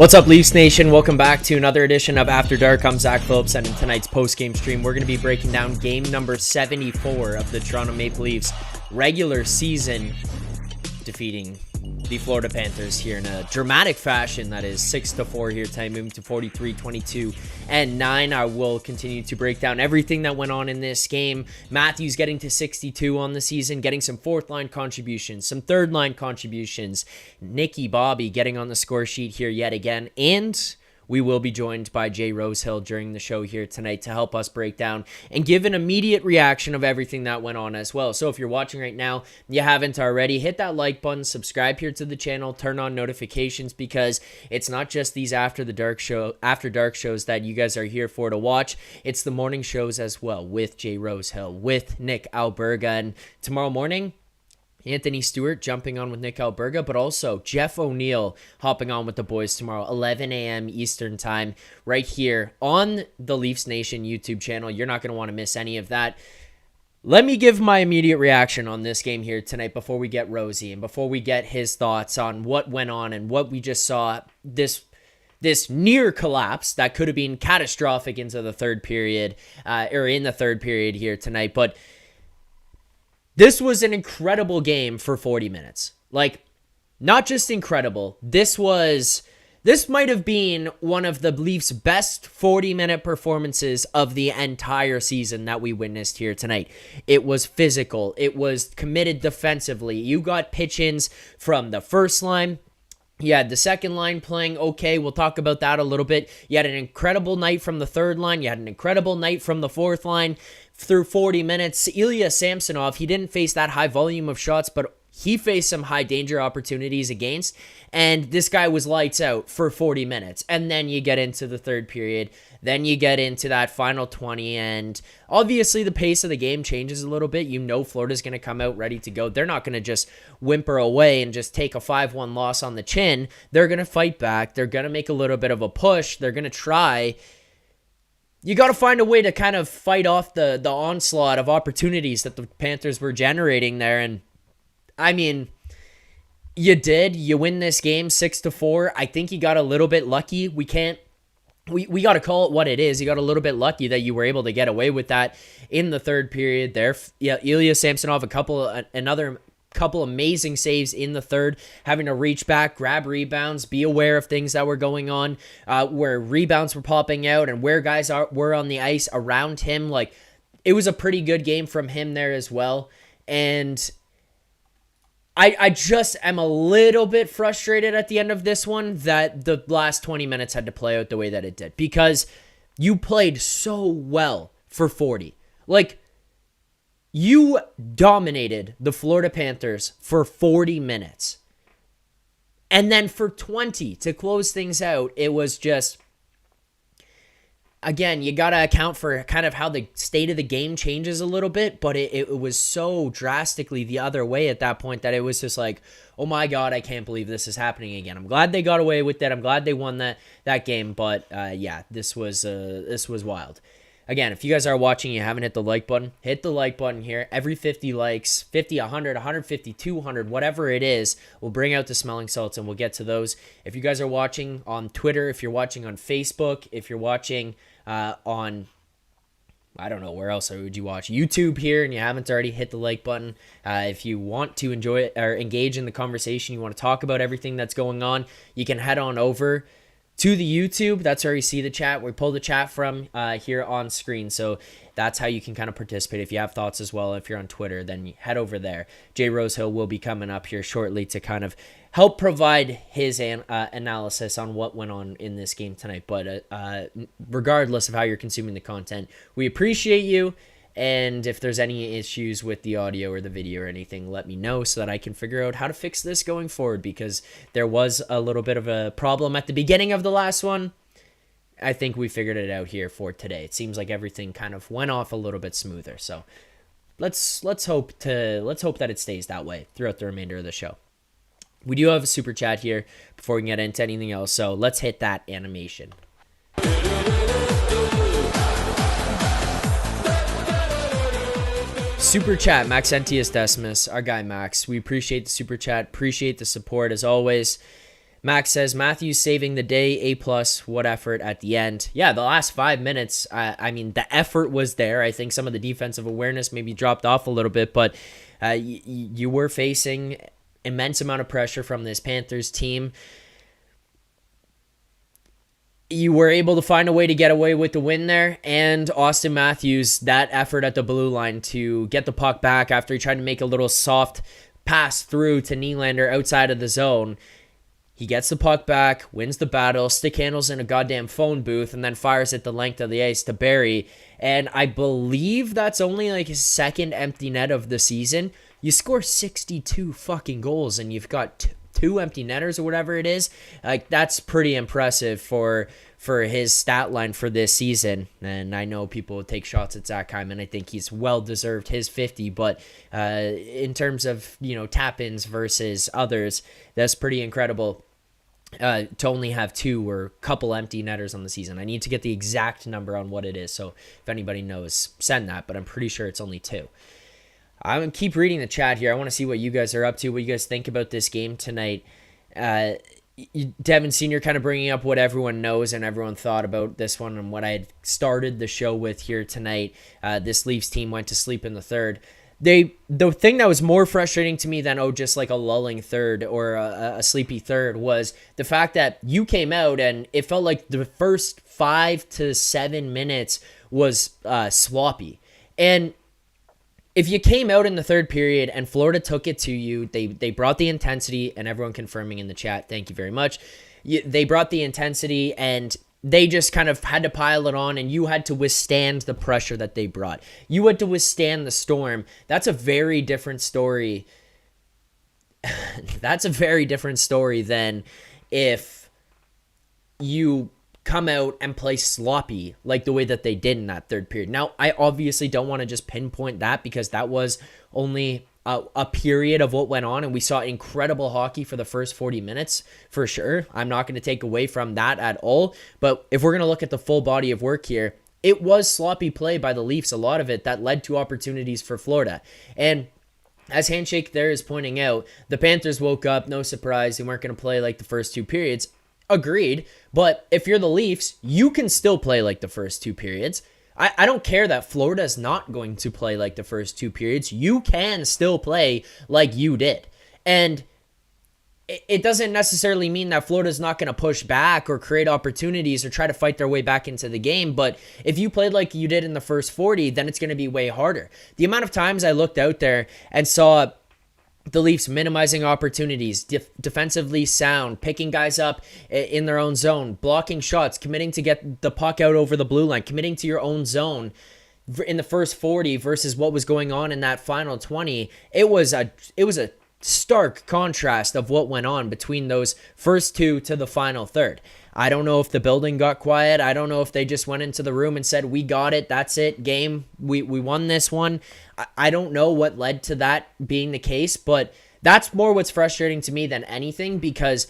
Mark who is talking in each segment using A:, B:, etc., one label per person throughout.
A: What's up, Leafs Nation? Welcome back to another edition of After Dark. I'm Zack Phillips, and in tonight's post-game stream, we're going to be breaking down game number 74 of the Toronto Maple Leafs regular season, defeating the Florida Panthers here in a dramatic fashion. That is 6-4 here tonight, moving to 43, 22, and 9. I will continue to break down everything that went on in this game. Matthews getting to 62 on the season, getting some fourth-line contributions, some third-line contributions. Nicky Bobby getting on the score sheet here yet again, and we will be joined by Jay Rosehill during the show here tonight to help us break down and give an immediate reaction of everything that went on as well. So if you're watching right now, you haven't already, hit that like button, subscribe here to the channel, turn on notifications, because it's not just these After Dark shows that you guys are here for to watch. It's the morning shows as well with Jay Rosehill, with Nick Alberga, and tomorrow morning, Anthony Stewart jumping on with Nick Alberga, but also Jeff O'Neill hopping on with the boys tomorrow, 11 a.m. Eastern time, right here on the Leafs Nation YouTube channel. You're not going to want to miss any of that. Let me give my immediate reaction on this game here tonight before we get Rosie and before we get his thoughts on what went on and what we just saw, this near collapse that could have been catastrophic into the third period, or in the third period here tonight. But this was an incredible game for 40 minutes. Like, not just incredible. This might have been one of the Leafs' best 40-minute performances of the entire season that we witnessed here tonight. It was physical. It was committed defensively. You got pitch-ins from the first line. You had the second line playing okay. We'll talk about that a little bit. You had an incredible night from the third line. You had an incredible night from the fourth line through 40 minutes. Ilya Samsonov, he didn't face that high volume of shots, but he faced some high danger opportunities against, and this guy was lights out for 40 minutes. And then you get into the third period. Then you get into that final 20, and obviously the pace of the game changes a little bit. You know Florida's going to come out ready to go. They're not going to just whimper away and just take a 5-1 loss on the chin. They're going to fight back. They're going to make a little bit of a push. They're going to try. You got to find a way to kind of fight off the onslaught of opportunities that the Panthers were generating there, and I mean, you did. You win this game 6-4. I think you got a little bit lucky. We got to call it what it is. You got a little bit lucky that you were able to get away with that in the third period there. Yeah, Ilya Samsonov, another couple amazing saves in the third, having to reach back, grab rebounds, be aware of things that were going on, where rebounds were popping out and where guys were on the ice around him. Like, it was a pretty good game from him there as well. And I just am a little bit frustrated at the end of this one that the last 20 minutes had to play out the way that it did, because you played so well for 40. Like, you dominated the Florida Panthers for 40 minutes. And then for 20 to close things out, it was just, again, you got to account for kind of how the state of the game changes a little bit, but it was so drastically the other way at that point that it was just like, oh my God, I can't believe this is happening again. I'm glad they got away with it. I'm glad they won that game, but yeah, this was wild. Again, if you guys are watching, you haven't hit the like button, hit the like button here. Every 50 likes, 50, 100, 150, 200, whatever it is, we'll bring out the smelling salts and we'll get to those. If you guys are watching on Twitter, if you're watching on Facebook, if you're watching on, I don't know, where else would you watch? YouTube here, and you haven't already, hit the like button. If you want to enjoy it or engage in the conversation, you want to talk about everything that's going on, you can head on over to the YouTube. That's where you see the chat. We pull the chat from here on screen. So that's how you can kind of participate. If you have thoughts as well, if you're on Twitter, then head over there. Jay Rosehill will be coming up here shortly to kind of help provide his analysis on what went on in this game tonight. But regardless of how you're consuming the content, we appreciate you. And if there's any issues with the audio or the video or anything, let me know so that I can figure out how to fix this going forward, because there was a little bit of a problem at the beginning of the last one. I think we figured it out here for today. It seems like everything kind of went off a little bit smoother. So let's hope that it stays that way throughout the remainder of the show. We do have a super chat here before we can get into anything else, so let's hit that animation. Super chat, Maxentius Decimus, our guy Max. We appreciate the super chat, appreciate the support as always. Max says, Matthews saving the day, A+, what effort at the end. Yeah, the last 5 minutes, I mean, the effort was there. I think some of the defensive awareness maybe dropped off a little bit, but you were facing immense amount of pressure from this Panthers team. You were able to find a way to get away with the win there, and Austin Matthews, that effort at the blue line to get the puck back after he tried to make a little soft pass through to Nylander outside of the zone. He gets the puck back, wins the battle, stick handles in a goddamn phone booth, and then fires it the length of the ice to Barrie. And I believe that's only like his second empty net of the season. You score 62 fucking goals, and you've got two empty netters or whatever it is. Like, that's pretty impressive for his stat line for this season. And I know people will take shots at Zack, and I think he's well deserved his 50. But in terms of, tap-ins versus others, that's pretty incredible. To only have 2 or a couple empty netters on the season. I need to get the exact number on what it is, so if anybody knows, send that, but I'm pretty sure it's only 2. I'm going to keep reading the chat here. I want to see what you guys are up to, what you guys think about this game tonight. Devin Sr. kind of bringing up what everyone knows and everyone thought about this one and what I had started the show with here tonight. This Leafs team went to sleep in the third. The thing that was more frustrating to me than, just like a lulling third or a sleepy third was the fact that you came out and it felt like the first 5 to 7 minutes was sloppy. And if you came out in the third period and Florida took it to you, they brought the intensity, and everyone confirming in the chat, thank you very much. They brought the intensity and they just kind of had to pile it on, and you had to withstand the pressure that they brought. You had to withstand the storm. That's a very different story. That's a very different story than if you come out and play sloppy like the way that they did in that third period. Now, I obviously don't want to just pinpoint that because that was only a period of what went on, and we saw incredible hockey for the first 40 minutes for sure. I'm not going to take away from that at all, but if we're going to look at the full body of work here, it was sloppy play by the Leafs, a lot of it that led to opportunities for Florida. And as Handshake there is pointing out, the Panthers woke up, no surprise, they weren't going to play like the first 2 periods. Agreed, but if you're the Leafs, you can still play like the first 2 periods. I don't care that Florida is not going to play like the first 2 periods. You can still play like you did. And it doesn't necessarily mean that Florida's not going to push back or create opportunities or try to fight their way back into the game. But if you played like you did in the first 40, then it's going to be way harder. The amount of times I looked out there and saw the Leafs minimizing opportunities, defensively sound, picking guys up in their own zone, blocking shots, committing to get the puck out over the blue line, committing to your own zone in the first 40 versus what was going on in that final 20. It was a stark contrast of what went on between those first 2 to the final third. I don't know if the building got quiet. I don't know if they just went into the room and said, we got it, that's it, game, we won this one. I don't know what led to that being the case, but that's more what's frustrating to me than anything, because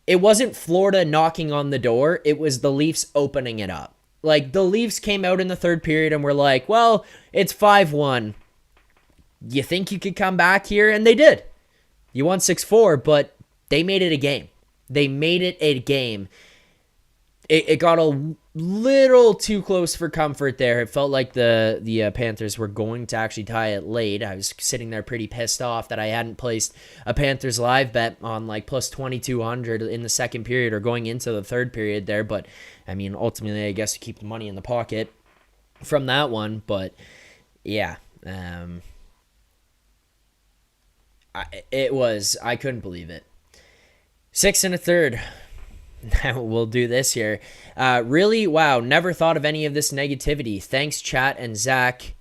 A: it wasn't Florida knocking on the door, it was the Leafs opening it up. Like, the Leafs came out in the third period and were like, well, it's 5-1. You think you could come back here? And they did. You won 6-4, but they made it a game. They made it a game. It got a little too close for comfort there. It felt like the Panthers were going to actually tie it late. I was sitting there pretty pissed off that I hadn't placed a Panthers live bet on like plus 2,200 in the second period or going into the third period there. But, I mean, ultimately, I guess to keep the money in the pocket from that one. But, yeah. I couldn't believe it. 6 1/3. Now we'll do this here. Really, wow, never thought of any of this negativity. Thanks, chat and Zack,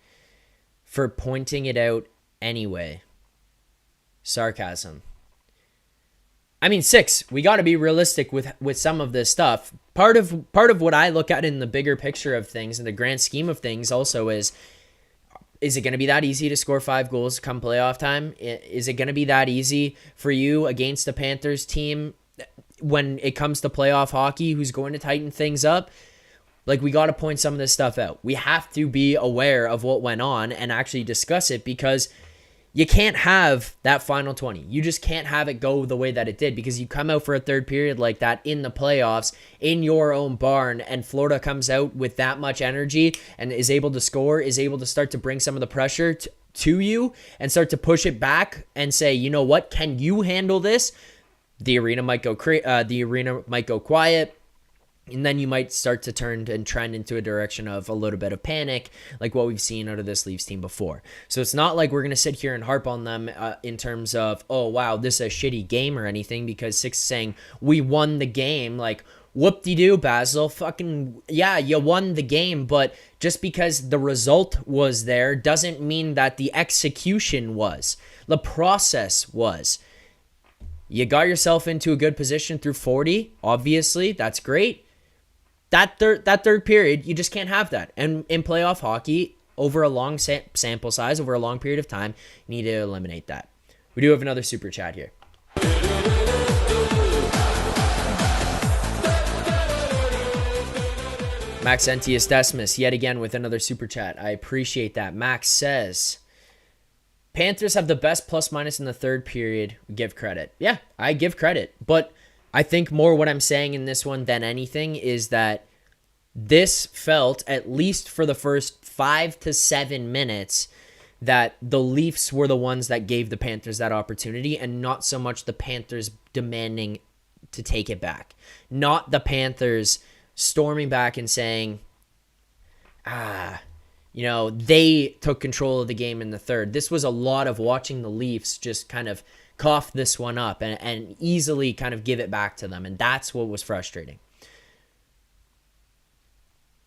A: for pointing it out anyway. Sarcasm. I mean, 6. We got to be realistic with some of this stuff. Part of what I look at in the bigger picture of things, in the grand scheme of things, also is it going to be that easy to score 5 goals come playoff time? Is it going to be that easy for you against the Panthers team when it comes to playoff hockey who's going to tighten things up? Like, we got to point some of this stuff out. We have to be aware of what went on and actually discuss it, because You can't have that final 20. You just can't have it go the way that it did, because you come out for a third period like that in the playoffs in your own barn, and Florida comes out with that much energy and is able to score, is able to start to bring some of the pressure to you and start to push it back and say, you know what, can you handle this? The arena might go quiet. And then you might start to turn and trend into a direction of a little bit of panic, like what we've seen out of this Leafs team before. So it's not like we're going to sit here and harp on them in terms of, oh, wow, this is a shitty game or anything, because Six is saying we won the game. Like, whoop-de-doo, Basil. Fucking, yeah, you won the game, but just because the result was there doesn't mean that the execution was. The process was. You got yourself into a good position through 40, obviously. That's great. That third period, you just can't have that. And in playoff hockey, over a long sample size, over a long period of time, you need to eliminate that. We do have another super chat here. Max Entius Decimus, yet again with another super chat. I appreciate that. Max says, Panthers have the best plus-minus in the third period. Give credit. Yeah, I give credit. But I think more what I'm saying in this one than anything is that this felt, at least for the first 5 to 7 minutes, that the Leafs were the ones that gave the Panthers that opportunity, and not so much the Panthers demanding to take it back. Not the Panthers storming back and saying, they took control of the game in the third. This was a lot of watching the Leafs just kind of cough this one up and easily kind of give it back to them. And that's what was frustrating.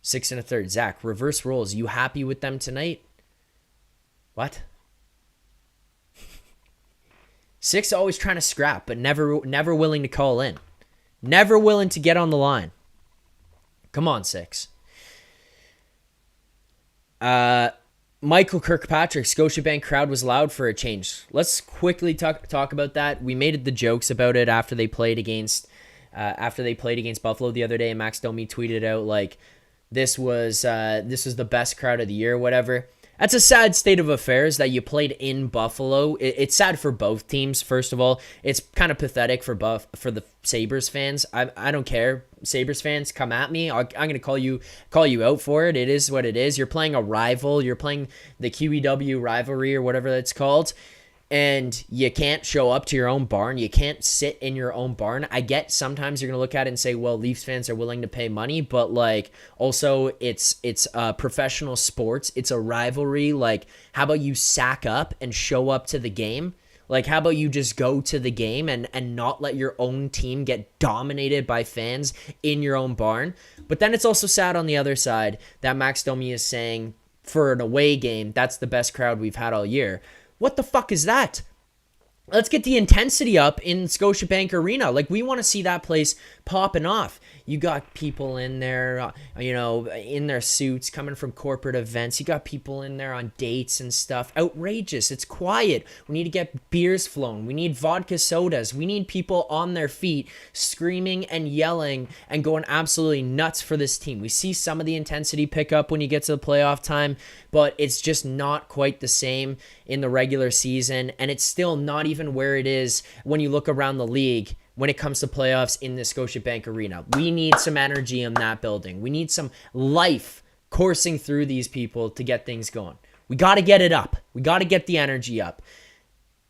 A: 6 1/3. Zack, reverse roles. You happy with them tonight? What? 6 always trying to scrap, but never willing to call in. Never willing to get on the line. Come on, 6. Michael Kirkpatrick, Scotiabank crowd was loud for a change. Let's quickly talk about that. We made the jokes about it after they played against Buffalo the other day, and Max Domi tweeted out like this was the best crowd of the year or whatever. That's a sad state of affairs that you played in Buffalo. It's sad for both teams, first of all. It's kind of pathetic for the Sabres fans. I don't care. Sabres fans, come at me. I'm going to call you out for it. It is what it is. You're playing a rival. You're playing the QEW rivalry or whatever that's called. And you can't show up to your own barn. You can't sit in your own barn. I get sometimes you're going to look at it and say, well, Leafs fans are willing to pay money, but like also it's professional sports. It's a rivalry. Like, how about you sack up and show up to the game? Like, how about you just go to the game and not let your own team get dominated by fans in your own barn? But then it's also sad on the other side that Max Domi is saying for an away game, that's the best crowd we've had all year. What the fuck is that? Let's get the intensity up in Scotiabank Arena. Like, we want to see that place popping off. You got people in there, in their suits coming from corporate events. You got people in there on dates and stuff. Outrageous. It's quiet. We need to get beers flown. We need vodka sodas. We need people on their feet screaming and yelling and going absolutely nuts for this team. We see some of the intensity pick up when you get to the playoff time, but it's just not quite the same in the regular season, and it's still not even where it is when you look around the league when it comes to playoffs in the Scotiabank Arena. We need some energy in that building. We need some life coursing through these people to get things going. We got to get it up. We got to get the energy up.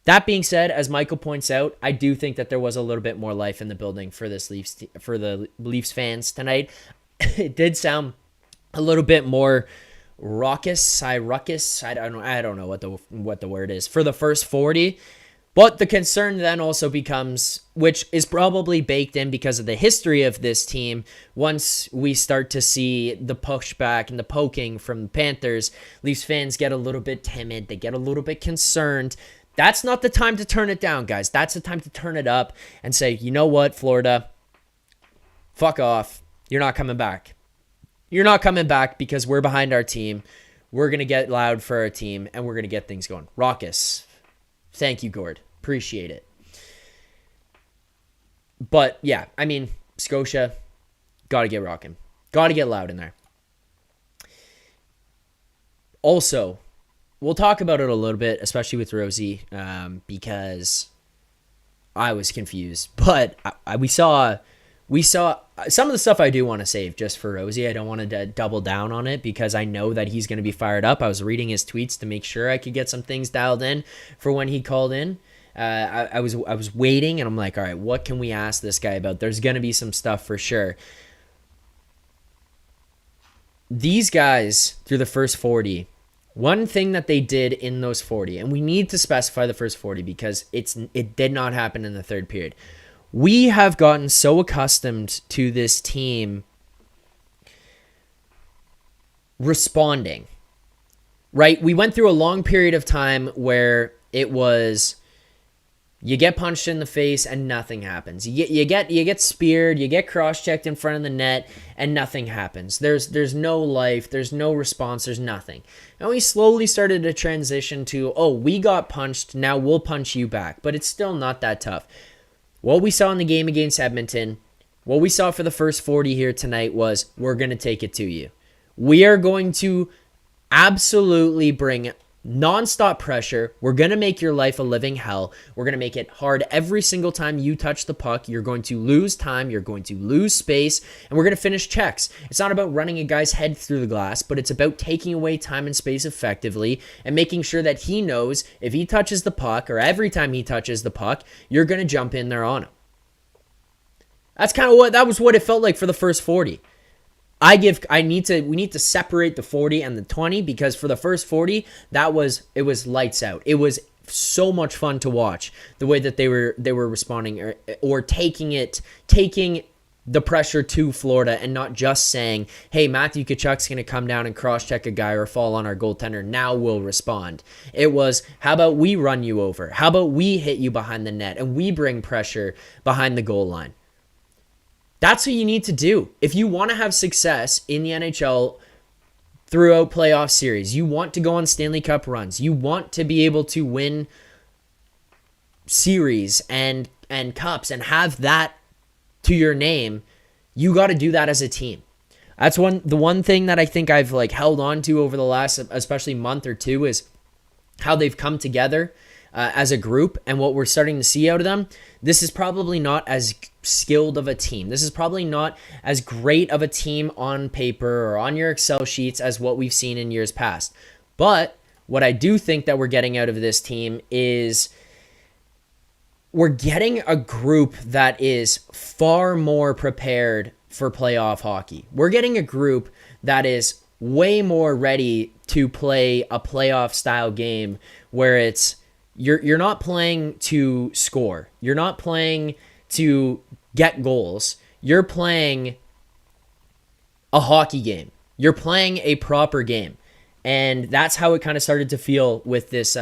A: That being said, as Michael points out, I do think that there was a little bit more life in the building for the Leafs fans tonight. It did sound a little bit more raucous. I don't know what the word is for the first 40. But the concern then also becomes, which is probably baked in because of the history of this team, once we start to see the pushback and the poking from the Panthers, Leafs fans get a little bit timid. They get a little bit concerned. That's not the time to turn it down, guys. That's the time to turn it up and say, you know what, Florida, fuck off. You're not coming back. You're not coming back because we're behind our team. We're going to get loud for our team, and we're going to get things going. Raucous. Thank you, Gord. Appreciate it. But, yeah, I mean, Scotia, got to get rocking. Got to get loud in there. Also, we'll talk about it a little bit, especially with Rosie, because I was confused. But we saw some of the stuff I do want to save just for Rosie. I don't want to double down on it because I know that he's going to be fired up. I was reading his tweets to make sure I could get some things dialed in for when he called in. I was waiting, and I'm like, all right, what can we ask this guy about? There's going to be some stuff for sure. These guys, through the first 40, one thing that they did in those 40, and we need to specify the first 40 because it did not happen in the third period. We have gotten so accustomed to this team responding, right? We went through a long period of time where it was you get punched in the face and nothing happens. You get speared, you get cross-checked in front of the net and nothing happens. There's no life, there's no response, there's nothing. And we slowly started to transition to, oh, we got punched, now we'll punch you back. But it's still not that tough. What we saw in the game against Edmonton, what we saw for the first 40 here tonight was we're going to take it to you. We are going to absolutely bring nonstop pressure. We're going to make your life a living hell. We're going to make it hard every single time you touch the puck. You're going to lose time. You're going to lose space. And we're going to finish checks. It's not about running a guy's head through the glass, but it's about taking away time and space effectively and making sure that he knows if he touches the puck or every time he touches the puck, you're going to jump in there on him. That was what it felt like for the first 40. We need to separate the 40 and the 20 because for the first 40, it was lights out. It was so much fun to watch the way that they were responding or taking the pressure to Florida and not just saying, hey, Matthew Tkachuk's going to come down and cross-check a guy or fall on our goaltender. Now we'll respond. It was, how about we run you over? How about we hit you behind the net and we bring pressure behind the goal line? That's what you need to do. If you want to have success in the NHL throughout playoff series, you want to go on Stanley Cup runs, you want to be able to win series and cups and have that to your name, you got to do that as a team. That's the one thing that I think I've held on to over the last especially month or two is how they've come together as a group and what we're starting to see out of them. This is probably not as skilled of a team. This is probably not as great of a team on paper or on your Excel sheets as what we've seen in years past. But what I do think that we're getting out of this team is we're getting a group that is far more prepared for playoff hockey. We're getting a group that is way more ready to play a playoff style game where it's you're not playing to score. You're not playing to get goals. You're playing a hockey game. You're playing a proper game. And that's how it kind of started to feel with this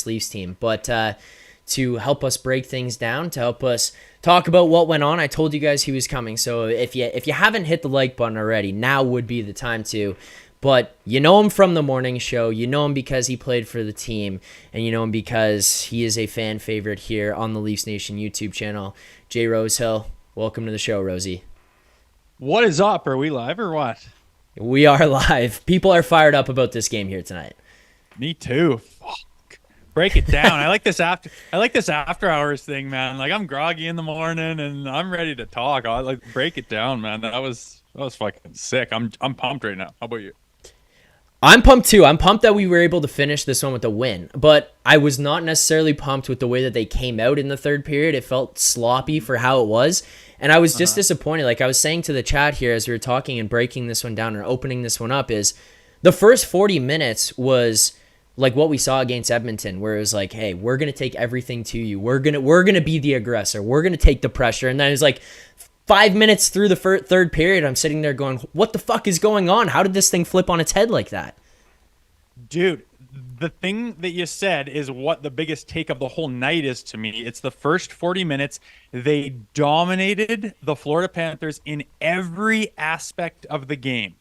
A: Leafs team. But to help us break things down, to help us talk about what went on, I told you guys he was coming. So if you haven't hit the like button already, now would be the time to. But you know him from the morning show. You know him because he played for the team. And you know him because he is a fan favorite here on the Leafs Nation YouTube channel. Jay Rosehill, welcome to the show, Rosie.
B: What is up? Are we live or what?
A: We are live. People are fired up about this game here tonight.
B: Me too. Fuck. Break it down. I like this after hours thing, man. I'm groggy in the morning and I'm ready to talk. I break it down, man. That was fucking sick. I'm pumped right now. How about you?
A: I'm pumped too. I'm pumped that we were able to finish this one with a win, but I was not necessarily pumped with the way that they came out in the third period. It felt sloppy for how it was, and I was just disappointed. Like I was saying to the chat here as we were talking and breaking this one down and opening this one up is the first 40 minutes was like what we saw against Edmonton, where it was like, hey, we're going to take everything to you. We're going to be the aggressor. We're going to take the pressure. And then it was like 5 minutes through the third period, I'm sitting there going, what the fuck is going on? How did this thing flip on its head like that?
B: Dude, the thing that you said is what the biggest take of the whole night is to me. It's the first 40 minutes. They dominated the Florida Panthers in every aspect of the game,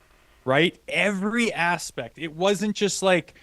B: right? Every aspect. It wasn't just like,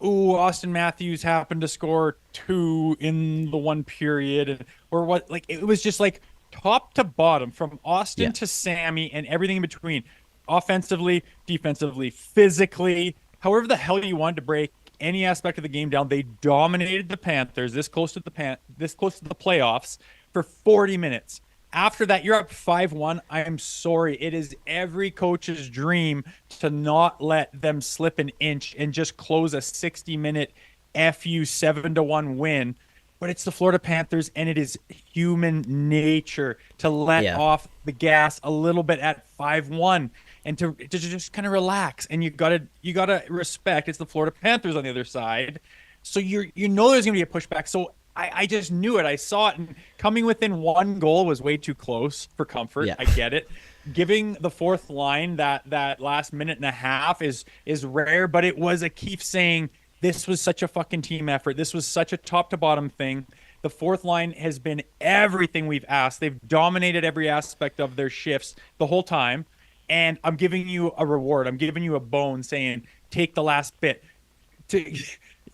B: ooh, Austin Matthews happened to score 2 in the one period or what. Like, it was just like top to bottom, from Austin to Sammy and everything in between, offensively, defensively, physically, however the hell you wanted to break any aspect of the game down. They dominated the Panthers this close to the playoffs for 40 minutes. After that, you're up 5-1. I'm sorry. It is every coach's dream to not let them slip an inch and just close a 60-minute FU 7-1 win. But it's the Florida Panthers, and it is human nature to let off the gas a little bit at 5-1 and to just kind of relax. And you gotta respect it's the Florida Panthers on the other side. So you know there's gonna be a pushback. So I just knew it. I saw it, and coming within one goal was way too close for comfort. I get it. Giving the fourth line that last minute and a half is rare, but it was a Keefe saying, this was such a fucking team effort. This was such a top to bottom thing. The fourth line has been everything we've asked. They've dominated every aspect of their shifts the whole time. And I'm giving you a reward. I'm giving you a bone saying, take the last bit.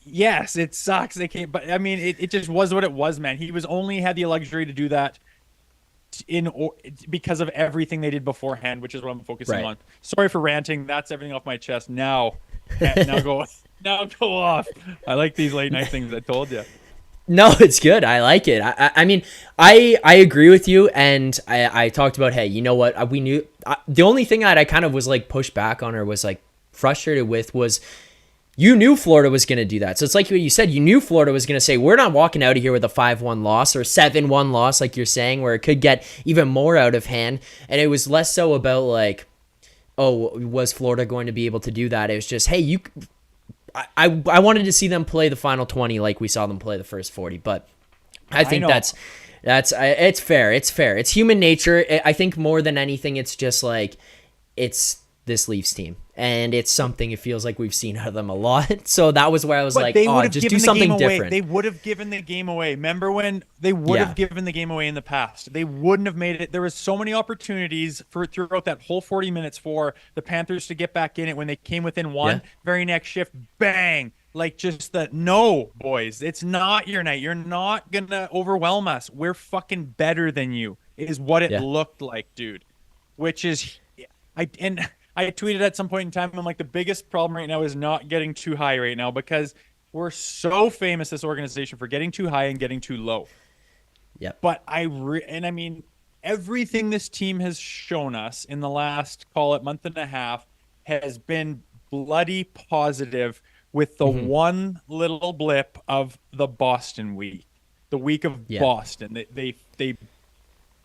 B: Yes, it sucks. They can't, but I mean, it just was what it was, man. He was only had the luxury to do that because of everything they did beforehand, which is what I'm focusing on. Sorry for ranting. That's everything off my chest. Now go off. I like these late night things. I told you.
A: No, it's good. I like it. I mean, I agree with you. And I talked about, hey, you know what? We knew the only thing that I kind of was like pushed back on or was like frustrated with was you knew Florida was going to do that. So it's like what you said. You knew Florida was going to say, we're not walking out of here with a 5-1 loss or 7-1 loss, like you're saying, where it could get even more out of hand. And it was less so about like, oh, was Florida going to be able to do that? It was just, hey, I wanted to see them play the final 20 like we saw them play the first 40, but I think that's it's fair. It's fair. It's human nature. I think more than anything, it's just like it's this Leafs team, and it's something it feels like we've seen out of them a lot. So that was where I was like, oh, just do something different.
B: They would have given the game away. Remember when they would have given the game away in the past? They wouldn't have made it. There was so many opportunities throughout that whole 40 minutes for the Panthers to get back in it when they came within one. Very next shift, bang. Like just no, boys, it's not your night. You're not going to overwhelm us. We're fucking better than you is what it looked like, dude, which is I tweeted at some point in time, I'm like, the biggest problem right now is not getting too high right now because we're so famous, this organization, for getting too high and getting too low. But I mean, everything this team has shown us in the last, call it month and a half, has been bloody positive with the one little blip of the Boston week, the week of Boston. They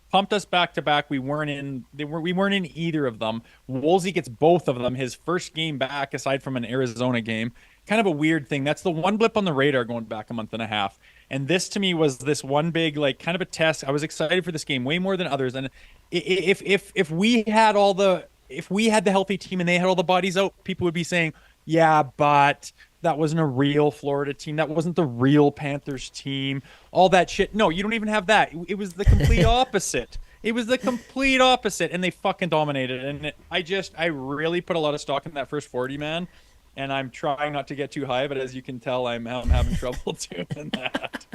B: pumped us back to back. We weren't in either of them. Woolsey gets both of them. His first game back, aside from an Arizona game, kind of a weird thing. That's the one blip on the radar going back a month and a half. And this to me was this one big, like, kind of a test. I was excited for this game way more than others. And if we had the healthy team and they had all the bodies out, people would be saying, yeah, but that wasn't a real Florida team. That wasn't the real Panthers team. All that shit. No, you don't even have that. It was the complete opposite. It was the complete opposite, and they fucking dominated. And I really put a lot of stock in that first 40, man. And I'm trying not to get too high, but as you can tell, I'm having trouble doing that.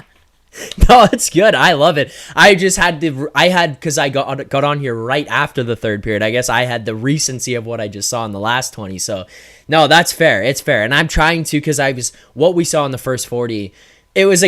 A: No, it's good. I love it. I just because I got on here right after the third period. I guess I had the recency of what I just saw in the last 20. So, no, that's fair. It's fair. And I'm trying to, because what we saw in the first 40, it was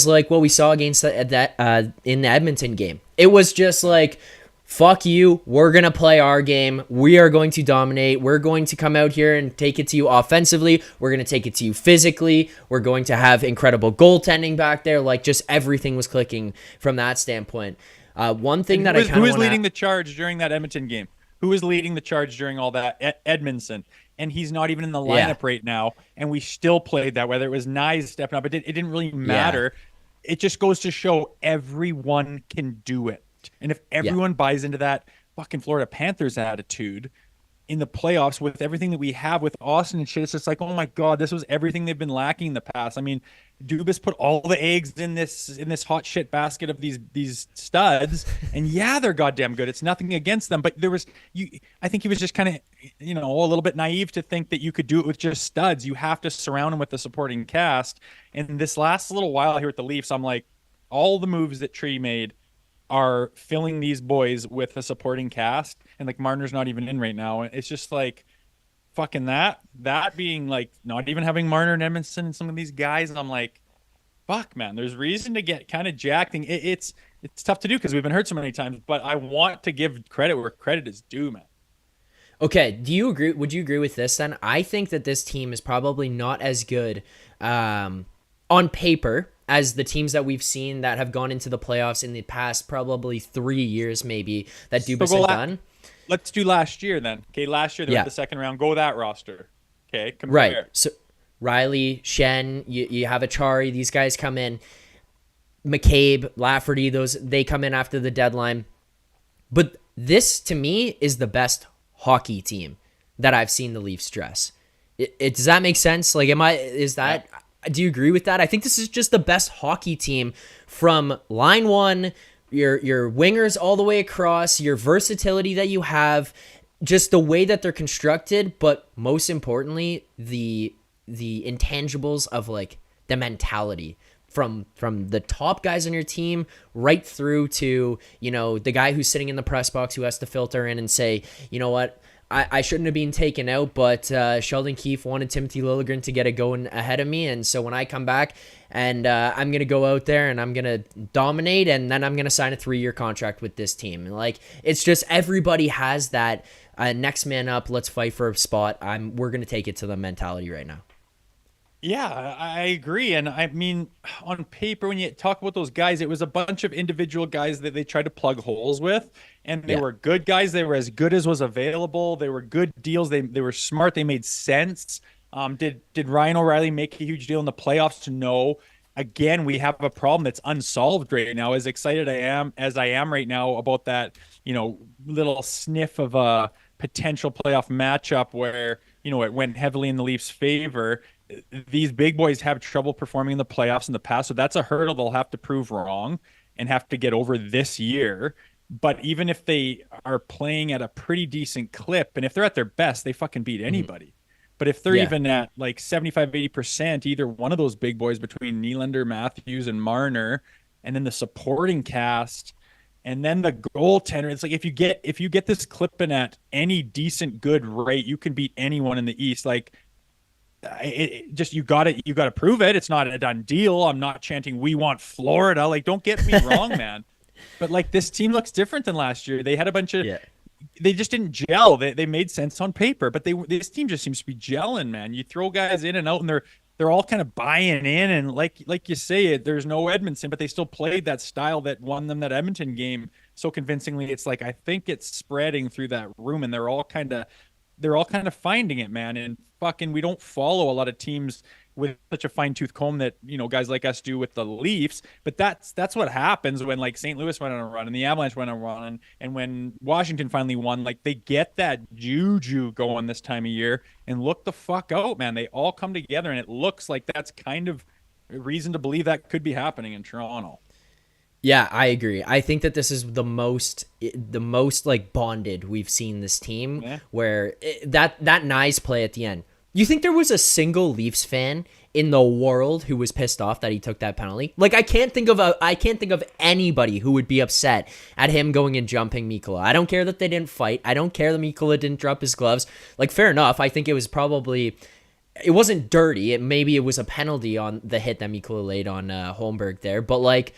A: like what we saw against in the Edmonton game. It was just like, fuck you. We're going to play our game. We are going to dominate. We're going to come out here and take it to you offensively. We're going to take it to you physically. We're going to have incredible goaltending back there. Like, just everything was clicking from that standpoint. One thing that
B: who was leading the charge during that Edmonton game? Who was leading the charge during all that? Edmondson. And he's not even in the lineup right now. And we still played that, whether it was Nye stepping up. It didn't really matter. Yeah. It just goes to show everyone can do it. And if everyone buys into that fucking Florida Panthers attitude in the playoffs with everything that we have with Austin and shit, it's just like, oh my God, this was everything they've been lacking in the past. I mean, Dubas put all the eggs in this hot shit basket of these studs, and they're goddamn good. It's nothing against them, but I think he was just kind of, a little bit naive to think that you could do it with just studs. You have to surround them with the supporting cast. And this last little while here at the Leafs, I'm like, all the moves that Tree made are filling these boys with a supporting cast, and like Marner's not even in right now. It's just like, fucking that being like not even having Marner and Edmondson and some of these guys, I'm like, fuck, man, there's reason to get kind of jacked. And it's tough to do because we've been hurt so many times, but I want to give credit where credit is due, man.
A: Okay, do you agree? Would you agree with this then? I think that this team is probably not as good on paper as the teams that we've seen that have gone into the playoffs in the past probably 3 years, maybe, that Dubas has done.
B: Let's do last year then. Okay, last year they went the second round. Go that roster. Okay, compare.
A: Right. So Riley, Shen, you have Achari. These guys come in. McCabe, Lafferty, they come in after the deadline. But this, to me, is the best hockey team that I've seen the Leafs dress. Does that make sense? Like, do you agree with that? I think this is just the best hockey team from line one, your wingers all the way across, your versatility that you have, just the way that they're constructed, but most importantly, the intangibles of like the mentality from the top guys on your team right through to, the guy who's sitting in the press box who has to filter in and say, you know what, I shouldn't have been taken out, but Sheldon Keefe wanted Timothy Liljegren to get it going ahead of me. And so when I come back and I'm going to go out there and I'm going to dominate, and then I'm going to sign a 3-year contract with this team. And like, it's just everybody has that next man up, let's fight for a spot. We're going to take it to the mentality right now.
B: Yeah, I agree. And I mean, on paper, when you talk about those guys, it was a bunch of individual guys that they tried to plug holes with. And they were good guys. They were as good as was available. They were good deals. They were smart. They made sense. Did Ryan O'Reilly make a huge deal in the playoffs? No. Again, we have a problem that's unsolved right now. As excited as I am right now about that, little sniff of a potential playoff matchup where, it went heavily in the Leafs' favor. These big boys have trouble performing in the playoffs in the past. So that's a hurdle they'll have to prove wrong and have to get over this year. But even if they are playing at a pretty decent clip, and if they're at their best, they fucking beat anybody. Mm-hmm. But if they're even at like 75, 80%, either one of those big boys between Nylander, Matthews, and Marner, and then the supporting cast, and then the goaltender, it's like if you get this clipping at any decent good rate, you can beat anyone in the East. Like, you got to prove it. It's not a done deal. I'm not chanting we want Florida. Like, don't get me wrong, man. But like, this team looks different than last year. They had a bunch of they just didn't gel. They made sense on paper, but this team just seems to be gelling, man. You throw guys in and out, and they're all kind of buying in. And like you say, there's no Edmondson, but they still played that style that won them that Edmonton game so convincingly. It's like, I think it's spreading through that room, and they're all kind of finding it, man. And fucking, we don't follow a lot of teams with such a fine-tooth comb that, guys like us do with the Leafs. But that's what happens when like St. Louis went on a run and the Avalanche went on a run, and when Washington finally won, like, they get that juju going this time of year, and look the fuck out, man. They all come together, and it looks like that's kind of a reason to believe that could be happening in Toronto.
A: Yeah, I agree. I think that this is the most like bonded we've seen this team, where that nice play at the end. You think there was a single Leafs fan in the world who was pissed off that he took that penalty? Like, I can't think of anybody who would be upset at him going and jumping Mikkola. I don't care that they didn't fight. I don't care that Mikkola didn't drop his gloves. Like, fair enough. I think it wasn't dirty. Maybe it was a penalty on the hit that Mikkola laid on Holmberg there. But, like,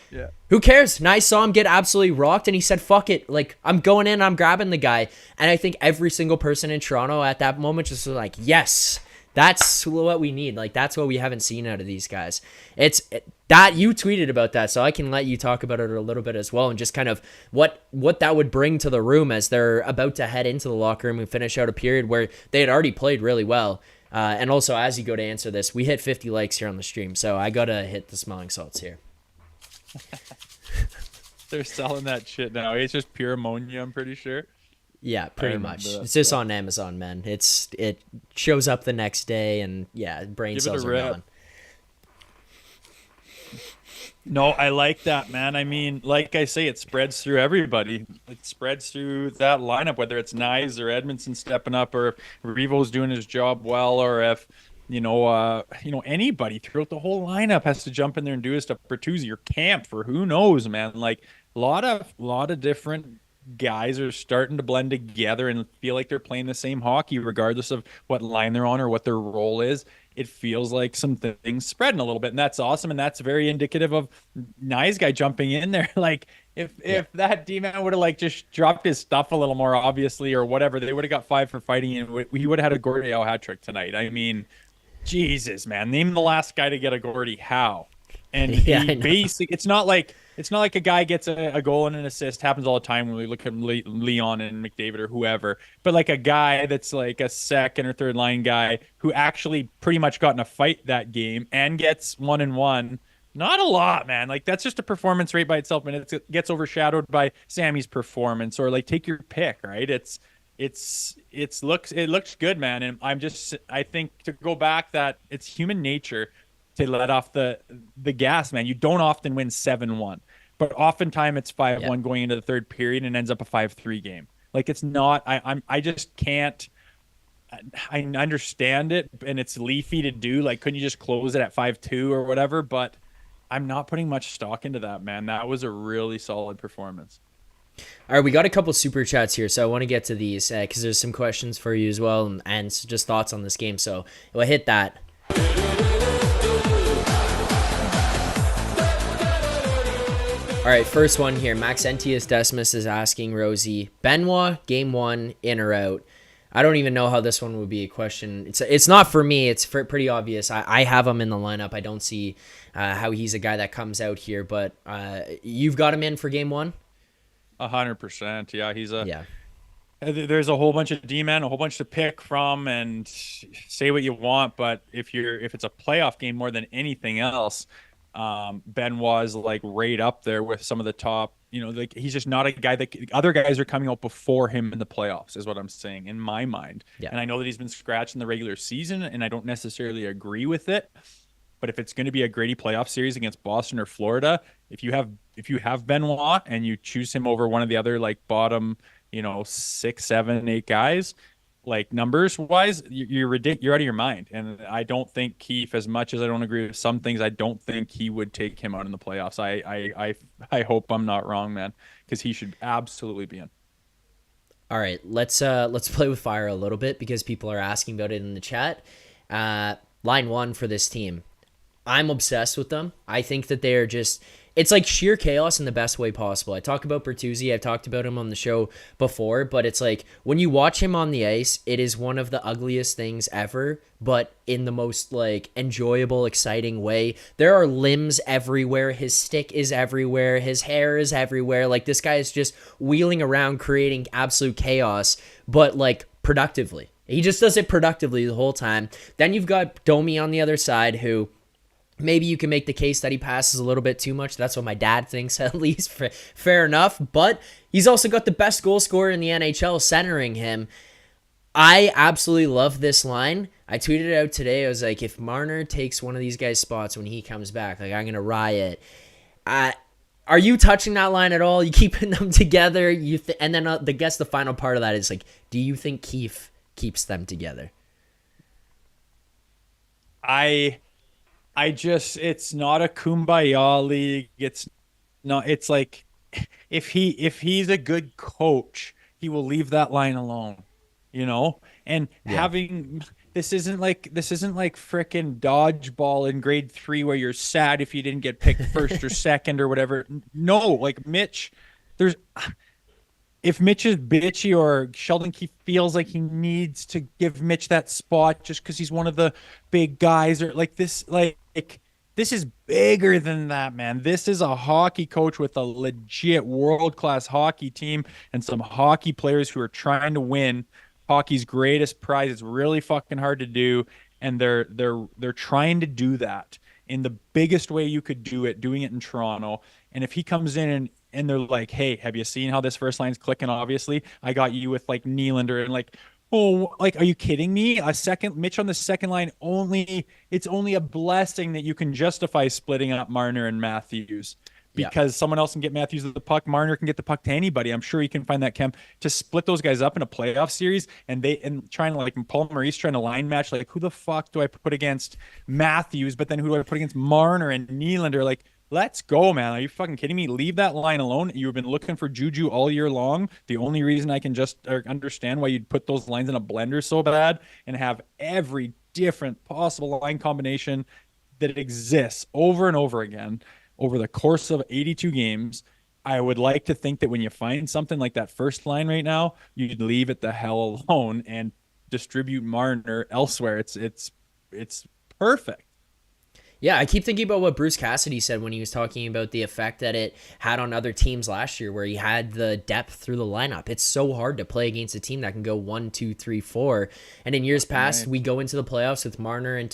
A: who cares? And I saw him get absolutely rocked, and he said, fuck it. Like, I'm going in, I'm grabbing the guy. And I think every single person in Toronto at that moment just was like, yes, that's what we need. Like, that's what we haven't seen out of these guys. That you tweeted about that, so I can let you talk about it a little bit as well, and just kind of what that would bring to the room as they're about to head into the locker room and finish out a period where they had already played really well. And also, as you go to answer this, we hit 50 likes here on the stream, so I gotta hit the smelling salts here.
B: They're selling that shit now. It's just pure ammonia, I'm pretty sure.
A: Yeah, pretty much. It's just on Amazon, man. It shows up the next day, and brain cells are gone.
B: No, I like that, man. I mean, like I say, it spreads through everybody. It spreads through that lineup, whether it's Knies or Edmondson stepping up, or if Revo's doing his job well, or if anybody throughout the whole lineup has to jump in there and do his stuff. Bertuzzi or Camp, for who knows, man. Like, a lot of different guys are starting to blend together and feel like they're playing the same hockey, regardless of what line they're on or what their role is. It feels like some things spreading a little bit, and that's awesome. And that's very indicative of nice guy jumping in there. Like
A: Yeah.
B: if that D man would have like just dropped his stuff a little more obviously or whatever, they would have got 5 for fighting, and he would have had a Gordie Howe hat trick tonight. I mean, Jesus, man, name the last guy to get a Gordie Howe. And
A: Yeah,
B: he
A: I know.
B: basically, it's not like a guy gets a goal and an assist. Happens all the time when we look at Leon and McDavid or whoever. But like a guy that's like a second or third line guy who actually pretty much got in a fight that game and gets 1-1. Not a lot, man. Like that's just a performance rate by itself, and it gets overshadowed by Sammy's performance. Or like take your pick, right? It looks good, man. And I think to go back that it's human nature to let off the gas, man. You don't often win 7-1, but oftentimes it's 5-1
A: Yep.
B: going into the third period and ends up a 5-3 game. Like it's not. I just can't. I understand it, and it's leafy to do. Like, couldn't you just close it at 5-2 or whatever? But I'm not putting much stock into that, man. That was a really solid performance.
A: All right, we got a couple super chats here, so I want to get to these because there's some questions for you as well, and just thoughts on this game. So we'll hit that. All right, first one here. Maxentius Decimus is asking Rosie, Benoit, game one, in or out? I don't even know how this one would be a question. It's not for me. It's pretty obvious. I have him in the lineup. I don't see how he's a guy that comes out here, but you've got him in for game one?
B: 100%. Yeah,
A: Yeah.
B: there's a whole bunch of D-men, a whole bunch to pick from, and say what you want, but if it's a playoff game more than anything else, Benoit is like right up there with some of the top. Like he's just not a guy that other guys are coming out before him in the playoffs, is what I'm saying in my mind.
A: Yeah.
B: And I know that he's been scratched in the regular season, and I don't necessarily agree with it. But if it's going to be a Grady playoff series against Boston or Florida, if you have Benoit and you choose him over one of the other like bottom, 6, 7, 8 guys, like numbers wise, you're ridiculous. You're out of your mind. And I don't think Keefe, as much as I don't agree with some things, I don't think he would take him out in the playoffs. I hope I'm not wrong, man, because he should absolutely be in.
A: All right, let's play with fire a little bit because people are asking about it in the chat. Line one for this team. I'm obsessed with them. I think that they're just, it's like sheer chaos in the best way possible. I talk about Bertuzzi. I've talked about him on the show before, but it's like when you watch him on the ice, it is one of the ugliest things ever, but in the most like enjoyable, exciting way. There are limbs everywhere. His stick is everywhere. His hair is everywhere. Like this guy is just wheeling around, creating absolute chaos, but like productively. He just does it productively the whole time. Then you've got Domi on the other side who, maybe you can make the case that he passes a little bit too much. That's what my dad thinks, at least. Fair enough. But he's also got the best goal scorer in the NHL centering him. I absolutely love this line. I tweeted it out today. I was like, if Marner takes one of these guys' spots when he comes back, like I'm going to riot. Are you touching that line at all? You keeping them together? And then the final part of that is like, do you think Keefe keeps them together?
B: It's not a kumbaya league. It's not, it's like if he's a good coach, he will leave that line alone, and
A: Yeah.
B: this isn't like frickin' dodgeball in grade 3 where you're sad if you didn't get picked first or second or whatever. No, like Mitch, there's if Mitch is bitchy or Sheldon Keefe feels like he needs to give Mitch that spot just because he's one of the big guys or like this is bigger than that, man. This is a hockey coach with a legit world-class hockey team and some hockey players who are trying to win hockey's greatest prize. It's really fucking hard to do, and they're trying to do that in the biggest way you could do it, doing it in Toronto. And if he comes in and they're like, hey, have you seen how this first line's clicking? Obviously, I got you with like Nylander and like, oh, like, are you kidding me? A second Mitch on the second line it's only a blessing that you can justify splitting up Marner and Matthews because someone else can get Matthews the puck. Marner can get the puck to anybody. I'm sure he can find that chem to split those guys up in a playoff series and trying to like Paul Maurice trying to line match. Like, who the fuck do I put against Matthews? But then who do I put against Marner and Nylander? Like, Let's go, man. Are you fucking kidding me? Leave that line alone. You've been looking for Juju all year long. The only reason I can just understand why you'd put those lines in a blender so bad and have every different possible line combination that exists over and over again over the course of 82 games. I would like to think that when you find something like that first line right now, you'd leave it the hell alone and distribute Marner elsewhere. It's perfect.
A: Yeah, I keep thinking about what Bruce Cassidy said when he was talking about the effect that it had on other teams last year, where he had the depth through the lineup. It's so hard to play against a team that can go 1, 2, 3, 4. And in years past, we go into the playoffs with Marner and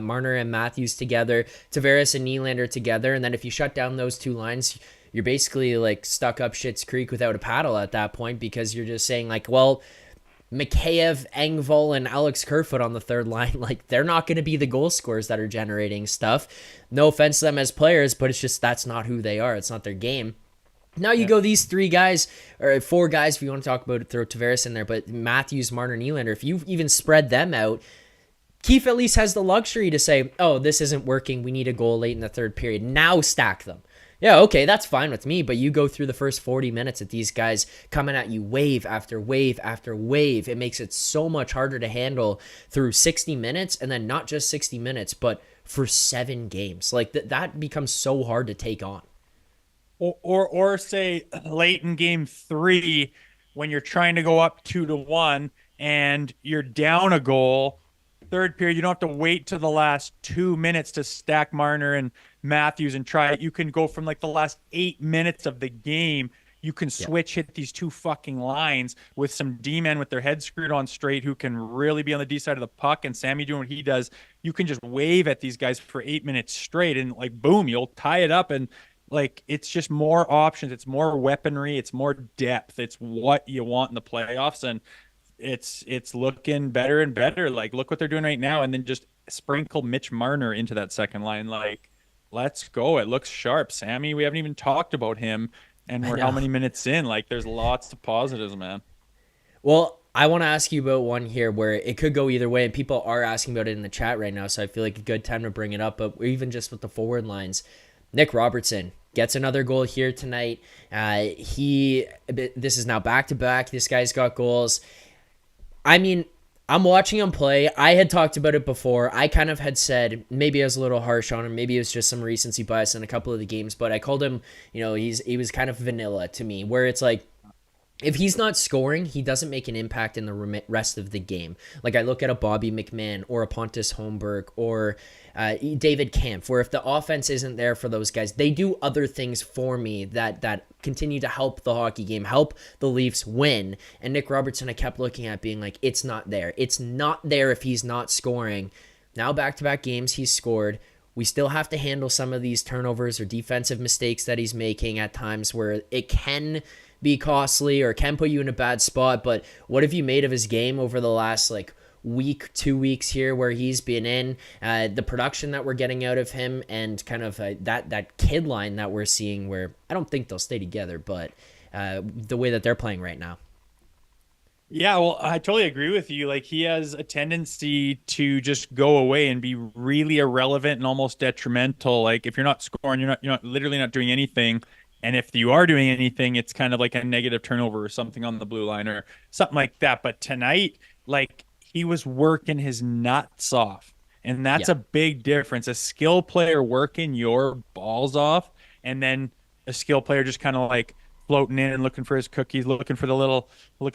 A: Marner and Matthews together, Tavares and Nylander together, and then if you shut down those two lines, you're basically like stuck up Schitt's Creek without a paddle at that point, because you're just saying like, well, Mikheyev, Engvall, and Alex Kerfoot on the third line, like, they're not going to be the goal scorers that are generating stuff. No offense to them as players, but it's just that's not who they are. It's not their game. Now you go these three guys, or four guys, if you want to talk about it, throw Tavares in there, but Matthews, Marner, Nylander, if you even spread them out, Keefe at least has the luxury to say, oh, this isn't working. We need a goal late in the third period. Now stack them. Yeah, okay, that's fine with me, but you go through the first 40 minutes of these guys coming at you wave after wave after wave. It makes it so much harder to handle through 60 minutes, and then not just 60 minutes, but for 7 games. Like, that becomes so hard to take on.
B: Or say late in game 3 when you're trying to go up 2-1 and you're down a goal. Third period, you don't have to wait to the last 2 minutes to stack Marner and Matthews and try it. You can go from like the last 8 minutes of the game. You can switch, hit these two fucking lines with some D-men with their heads screwed on straight who can really be on the D side of the puck, and Sammy doing what he does. You can just wave at these guys for 8 minutes straight and like, boom, you'll tie it up. And like, it's just more options. It's more weaponry. It's more depth. It's what you want in the playoffs. And it's looking better and better. Like, look what they're doing right now, and then just sprinkle Mitch Marner into that second line. Like, let's go. It looks sharp. Sammy, we haven't even talked about him, and we're how many minutes in? Like, there's lots of positives, man.
A: Well, I want to ask you about one here where it could go either way, and people are asking about it in the chat right now, so I feel like a good time to bring it up. But even just with the forward lines, Nick Robertson gets another goal here tonight. This is now back-to-back. This guy's got goals. I mean, I'm watching him play. I had talked about it before. I kind of had said maybe I was a little harsh on him. Maybe it was just some recency bias in a couple of the games, but I called him, he was kind of vanilla to me, where it's like, if he's not scoring, he doesn't make an impact in the rest of the game. Like, I look at a Bobby McMahon or a Pontus Holmberg or David Kampf, where if the offense isn't there for those guys, they do other things for me that continue to help the hockey game, help the Leafs win. And Nick Robertson, I kept looking at being like, it's not there. It's not there if he's not scoring. Now, back-to-back games, he's scored. We still have to handle some of these turnovers or defensive mistakes that he's making at times where it can be costly or can put you in a bad spot. But what have you made of his game over the last week, 2 weeks here where he's been in, the production that we're getting out of him, and kind of that kid line that we're seeing, where I don't think they'll stay together, but the way that they're playing right now?
B: Yeah, well, I totally agree with you. Like, he has a tendency to just go away and be really irrelevant and almost detrimental. Like, if you're not scoring, you're not literally not doing anything. And if you are doing anything, it's kind of like a negative turnover or something on the blue line or something like that. But tonight, like, he was working his nuts off. And that's a big difference. A skill player working your balls off, and then a skill player just kind of like floating in and looking for his cookies, looking for the little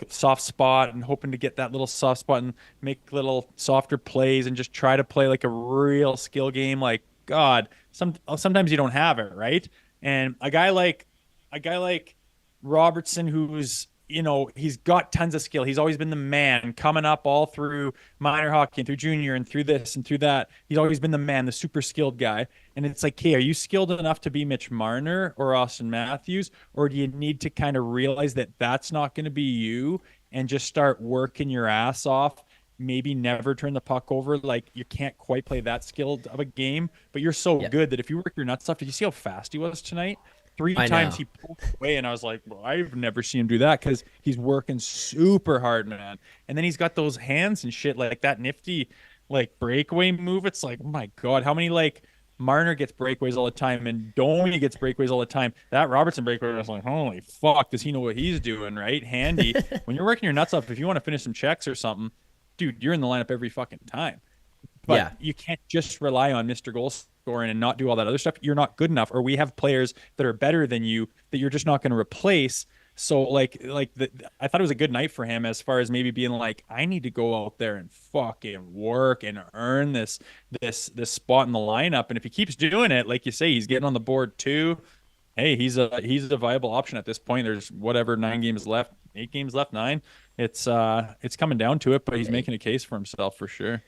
B: soft spot and hoping to get that little soft spot and make little softer plays and just try to play like a real skill game. Like, God, sometimes you don't have it, right? And a guy like Robertson, who's, he's got tons of skill. He's always been the man coming up all through minor hockey and through junior and through this and through that. He's always been the man, the super skilled guy. And it's like, hey, are you skilled enough to be Mitch Marner or Austin Matthews? Or do you need to kind of realize that that's not going to be you and just start working your ass off? Maybe never turn the puck over. Like, you can't quite play that skilled of a game, but you're so good that if you work your nuts off, did you see how fast he was tonight? 3 times he pulled away, and I was like, well, I've never seen him do that, because he's working super hard, man. And then he's got those hands and shit, like that nifty like breakaway move. It's like, oh my God, how many like Marner gets breakaways all the time, and Domi gets breakaways all the time. That Robertson breakaway, I was like, holy fuck, does he know what he's doing, right? Handy. When you're working your nuts off, if you want to finish some checks or something, dude, you're in the lineup every fucking time. But
A: Yeah.
B: you can't just rely on Mr. Goal scoring and not do all that other stuff. You're not good enough, or we have players that are better than you that you're just not going to replace. So I thought it was a good night for him as far as maybe being like, I need to go out there and fucking work and earn this spot in the lineup. And if he keeps doing it, like you say, he's getting on the board too. Hey, he's a viable option at this point. There's whatever 9 games left, 8 games left, 9. It's coming down to it, but he's making a case for himself for sure.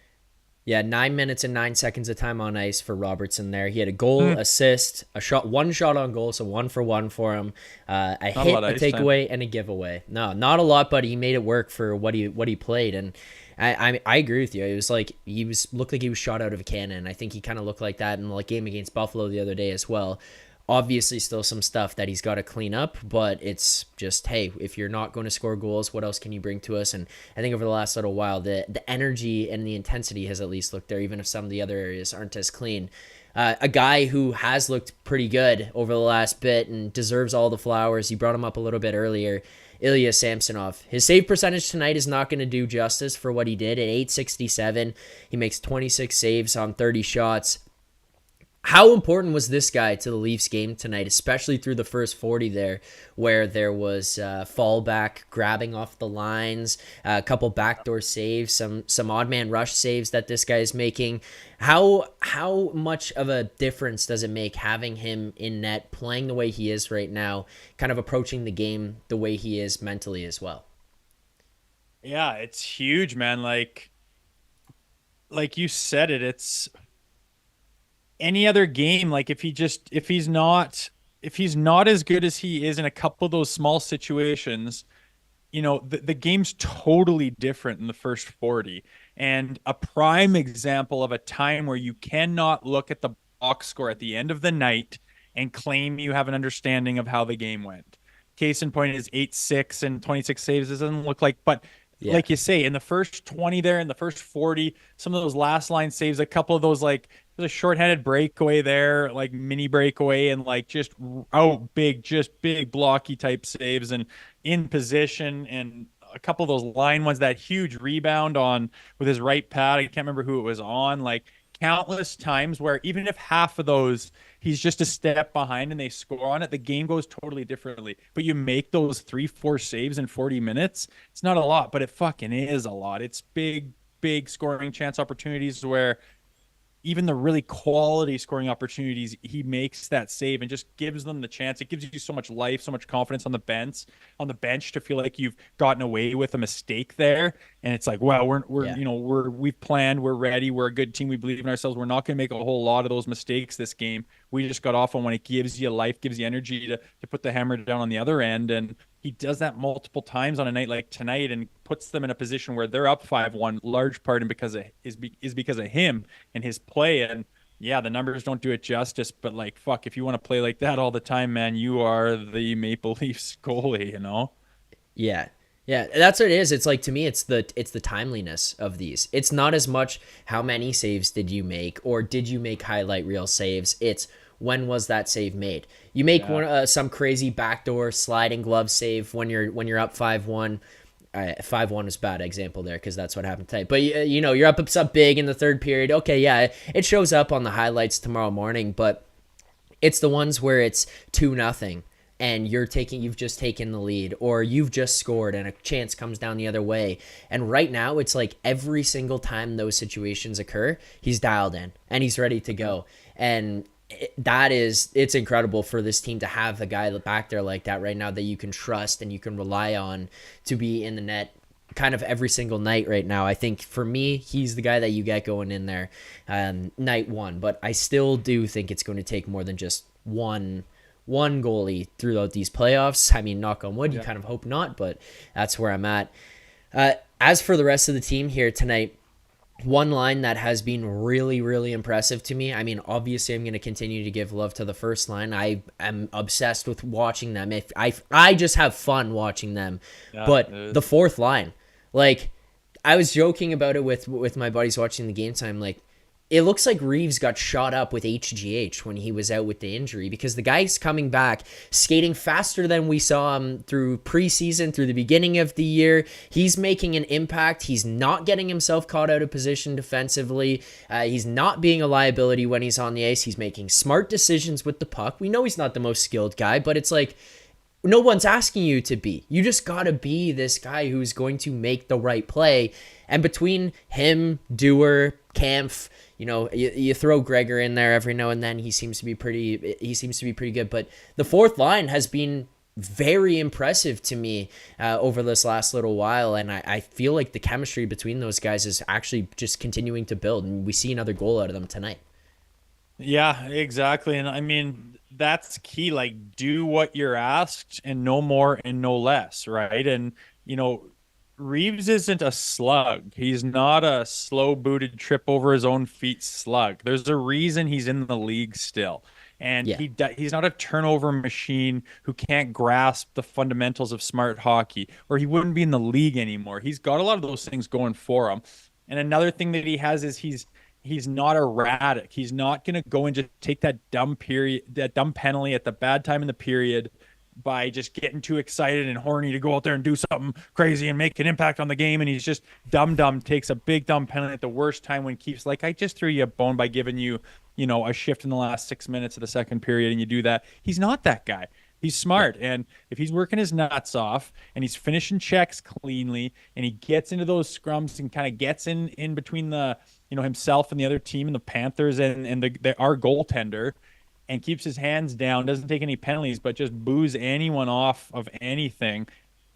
A: Yeah, 9 minutes and 9 seconds of time on ice for Robertson there. He had a goal, assist, a shot, one shot on goal, so 1 for 1 for him. A hit, a takeaway, and a giveaway. No, not a lot, but he made it work for what he played. And I agree with you. It was like looked like he was shot out of a cannon. I think he kind of looked like that in the game against Buffalo the other day as well. Obviously, still some stuff that he's got to clean up, but it's just, hey, if you're not going to score goals, what else can you bring to us? And I think over the last little while, the energy and the intensity has at least looked there, even if some of the other areas aren't as clean. A guy who has looked pretty good over the last bit and deserves all the flowers. You brought him up a little bit earlier. Ilya Samsonov. His save percentage tonight is not going to do justice for what he did at .867. He makes 26 saves on 30 shots. How important was this guy to the Leafs game tonight, especially through the first 40 there, where there was fallback, grabbing off the lines, a couple backdoor saves, some odd man rush saves that this guy is making. How much of a difference does it make having him in net, playing the way he is right now, kind of approaching the game the way he is mentally as well?
B: Yeah, it's huge, man. Like you said it, it's any other game, like if he's not as good as he is in a couple of those small situations, the game's totally different in the first 40. And a prime example of a time where you cannot look at the box score at the end of the night and claim you have an understanding of how the game went. Case in point is 8-6 and 26 saves. It doesn't look like, but yeah. Like you say, in the first 20 there, in the first 40, some of those last line saves, a couple of those, like, there's a shorthanded breakaway there, like mini breakaway, and like just big blocky type saves and in position, and a couple of those line ones, that huge rebound on with his right pad. I can't remember who it was on, like countless times where even if half of those he's just a step behind and they score on it, the game goes totally differently. But you make those 3-4 saves in 40 minutes, it's not a lot, but it fucking is a lot. It's big scoring chance opportunities where even the really quality scoring opportunities, he makes that save and just gives them the chance. It gives you so much life, so much confidence on the bench to feel like you've gotten away with a mistake there. And it's like, wow, we've planned, we're ready, we're a good team, we believe in ourselves. We're not going to make a whole lot of those mistakes this game. We just got off on one. It gives you life, gives you energy to put the hammer down on the other end. And he does that multiple times on a night like tonight and puts them in a position where they're up 5-1, large part and because of him and his play. And yeah, the numbers don't do it justice, but like, fuck, if you want to play like that all the time, man, you are the Maple Leafs goalie,
A: Yeah. Yeah, that's what it is. It's like, to me, it's the timeliness of these. It's not as much how many saves did you make or did you make highlight reel saves. It's when was that save made. You make some crazy backdoor sliding glove save when you're up 5-1. 5-1 is a bad example there because that's what happened tonight. But you're up big in the third period. Okay, yeah, it shows up on the highlights tomorrow morning, but it's the ones where it's 2-0. And you've just taken the lead, or you've just scored and a chance comes down the other way. And right now it's like every single time those situations occur, he's dialed in and he's ready to go. And it's incredible for this team to have the guy back there like that right now that you can trust and you can rely on to be in the net kind of every single night right now. I think for me, he's the guy that you get going in there night one. But I still do think it's going to take more than just one goalie throughout these playoffs. I mean, knock on wood, you kind of hope not, but that's where I'm at. As for the rest of the team here tonight, one line that has been really, really impressive to me. I mean, obviously, I'm going to continue to give love to the first line. I am obsessed with watching them. If I just have fun watching them. Yeah, but the fourth line, like, I was joking about it with my buddies watching the game time. Like, it looks like Reeves got shot up with HGH when he was out with the injury, because the guy's coming back, skating faster than we saw him through preseason, through the beginning of the year. He's making an impact. He's not getting himself caught out of position defensively. He's not being a liability when he's on the ice. He's making smart decisions with the puck. We know he's not the most skilled guy, but it's like, no one's asking you to be. You just got to be this guy who's going to make the right play. And between him, Dewar, Kampf, you throw Gregor in there every now and then. He seems to be pretty good. But the fourth line has been very impressive to me over this last little while. And I feel like the chemistry between those guys is actually just continuing to build. And we see another goal out of them tonight.
B: Yeah, exactly. And I mean, that's key. Like, do what you're asked and no more and no less, right? And, Reeves isn't a slug. He's not a slow-booted trip over his own feet slug. There's a reason he's in the league still. And he's not a turnover machine who can't grasp the fundamentals of smart hockey, or he wouldn't be in the league anymore. He's got a lot of those things going for him. And another thing that he has is he's not erratic. He's not going to go and just take that dumb penalty at the bad time in the period by just getting too excited and horny to go out there and do something crazy and make an impact on the game. And he's just dumb, takes a big dumb penalty at the worst time when Keefe's like, I just threw you a bone by giving you, a shift in the last 6 minutes of the second period, and you do that. He's not that guy. He's smart. And if he's working his nuts off and he's finishing checks cleanly and he gets into those scrums and kind of gets in between the, himself and the other team and the Panthers and our goaltender, and keeps his hands down, doesn't take any penalties, but just boos anyone off of anything,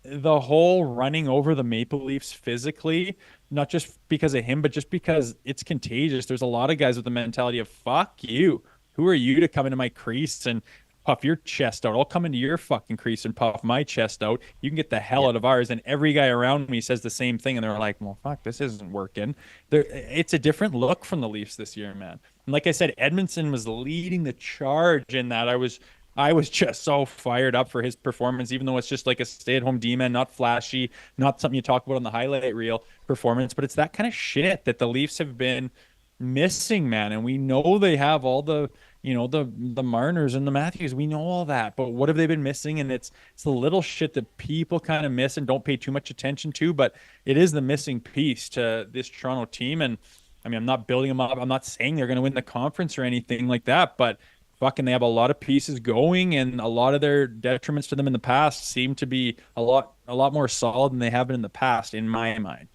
B: the whole running over the Maple Leafs physically, not just because of him, but just because it's contagious. There's a lot of guys with the mentality of, fuck you. Who are you to come into my crease and puff your chest out? I'll come into your fucking crease and puff my chest out. You can get the hell out of ours. And every guy around me says the same thing. And they're like, well, fuck, this isn't working. It's a different look from the Leafs this year, man. And like I said, Edmondson was leading the charge in that. I was just so fired up for his performance, even though it's just like a stay-at-home D-man, not flashy, not something you talk about on the highlight reel performance. But it's that kind of shit that the Leafs have been missing, man. And we know they have all the the Marners and the Matthews. We know all that, but what have they been missing? And it's the little shit that people kind of miss and don't pay too much attention to, but it is the missing piece to this Toronto team. And I mean, I'm not building them up. I'm not saying they're going to win the conference or anything like that, but fucking they have a lot of pieces going, and a lot of their detriments to them in the past seem to be a lot more solid than they have been in the past, in my mind.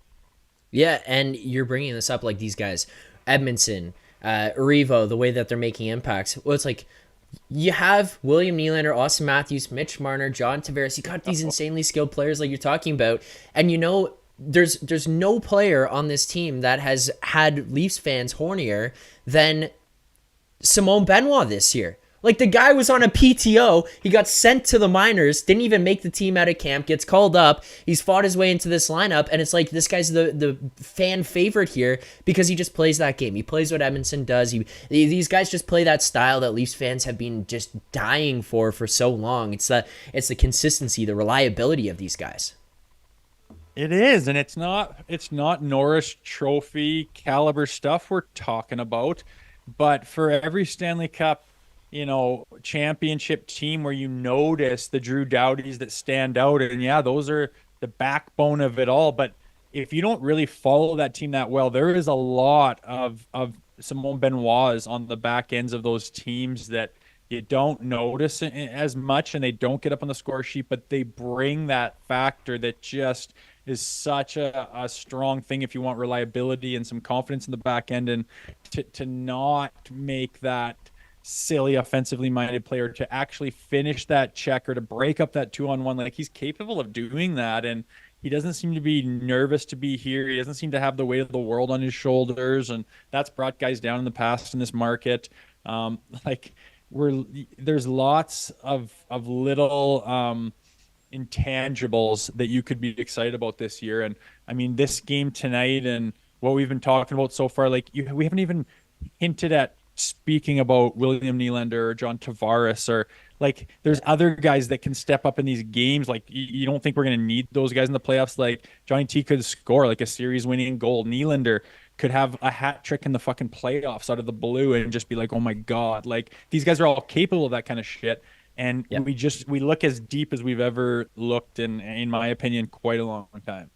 A: Yeah, and you're bringing this up like these guys, Edmondson, Arivo, the way that they're making impacts. Well, it's like you have William Nylander, Austin Matthews, Mitch Marner, John Tavares. You got these insanely skilled players like you're talking about, and there's no player on this team that has had Leafs fans hornier than Simone Benoit this year. Like, the guy was on a PTO. He got sent to the minors, didn't even make the team out of camp, gets called up. He's fought his way into this lineup, and it's like this guy's the fan favorite here because he just plays that game. He plays what Edmondson does. These guys just play that style that Leafs fans have been just dying for so long. It's the consistency, the reliability of these guys.
B: It is, and it's not Norris Trophy caliber stuff we're talking about, but for every Stanley Cup championship team where you notice the Drew Doughties that stand out, and yeah, those are the backbone of it all. But if you don't really follow that team that well, there is a lot of Simone Benoit's on the back ends of those teams that you don't notice as much, and they don't get up on the score sheet, but they bring that factor that just is such a strong thing if you want reliability and some confidence in the back end, and to not make that silly offensively minded player to actually finish that check or to break up that 2-on-1. Like, he's capable of doing that, and he doesn't seem to be nervous to be here. He doesn't seem to have the weight of the world on his shoulders, and that's brought guys down in the past in this market. There's lots of little intangibles that you could be excited about this year. And I mean, this game tonight and what we've been talking about so far, like we haven't even hinted at speaking about William Nylander or John Tavares, or like there's other guys that can step up in these games. Like you don't think we're going to need those guys in the playoffs. Like Johnny T could score like a series winning goal. Nylander could have a hat trick in the fucking playoffs out of the blue and just be like, oh my God, like these guys are all capable of that kind of shit. And
A: Yeah.
B: we look as deep as we've ever looked in my opinion, quite a long time.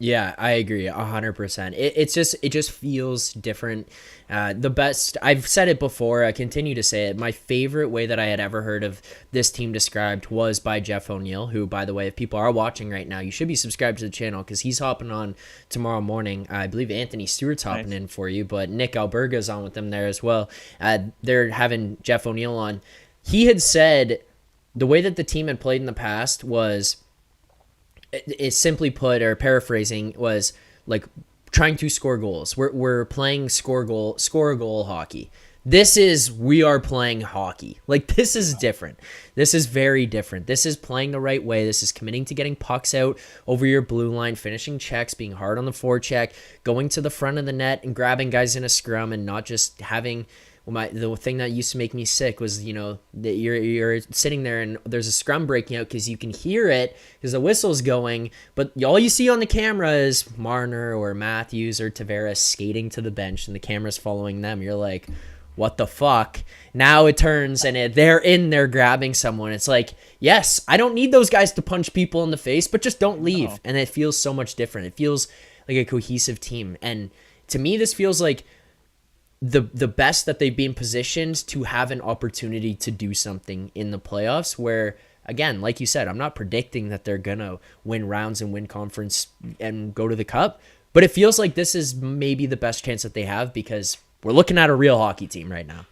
A: Yeah, I agree 100%. It just feels different. The best, I've said it before, I continue to say it. My favorite way that I had ever heard of this team described was by Jeff O'Neill, who, by the way, if people are watching right now, you should be subscribed to the channel because he's hopping on tomorrow morning. I believe Anthony Stewart's hopping
B: Nice.
A: in for you, but Nick Alberga's on with them there as well. They're having Jeff O'Neill on. He had said the way that the team had played in the past was, it simply put, or paraphrasing, was like trying to score goals. We're playing score a goal hockey. This is, we are playing hockey. Like, this is different. This is very different. This is playing the right way. This is committing to getting pucks out over your blue line, finishing checks, being hard on the forecheck, going to the front of the net and grabbing guys in a scrum, and not just having, well, the thing that used to make me sick was, that you're sitting there and there's a scrum breaking out because you can hear it because the whistle's going, but all you see on the camera is Marner or Matthews or Tavares skating to the bench and the camera's following them. You're like, what the fuck? Now it turns and they're in there grabbing someone. It's like, yes, I don't need those guys to punch people in the face, but just don't leave.
B: No.
A: And it feels so much different. It feels like a cohesive team. And to me, this feels like the best that they've been positioned to have an opportunity to do something in the playoffs where, again, like you said, I'm not predicting that they're going to win rounds and win conference and go to the cup, but it feels like this is maybe the best chance that they have because we're looking at a real hockey team right now.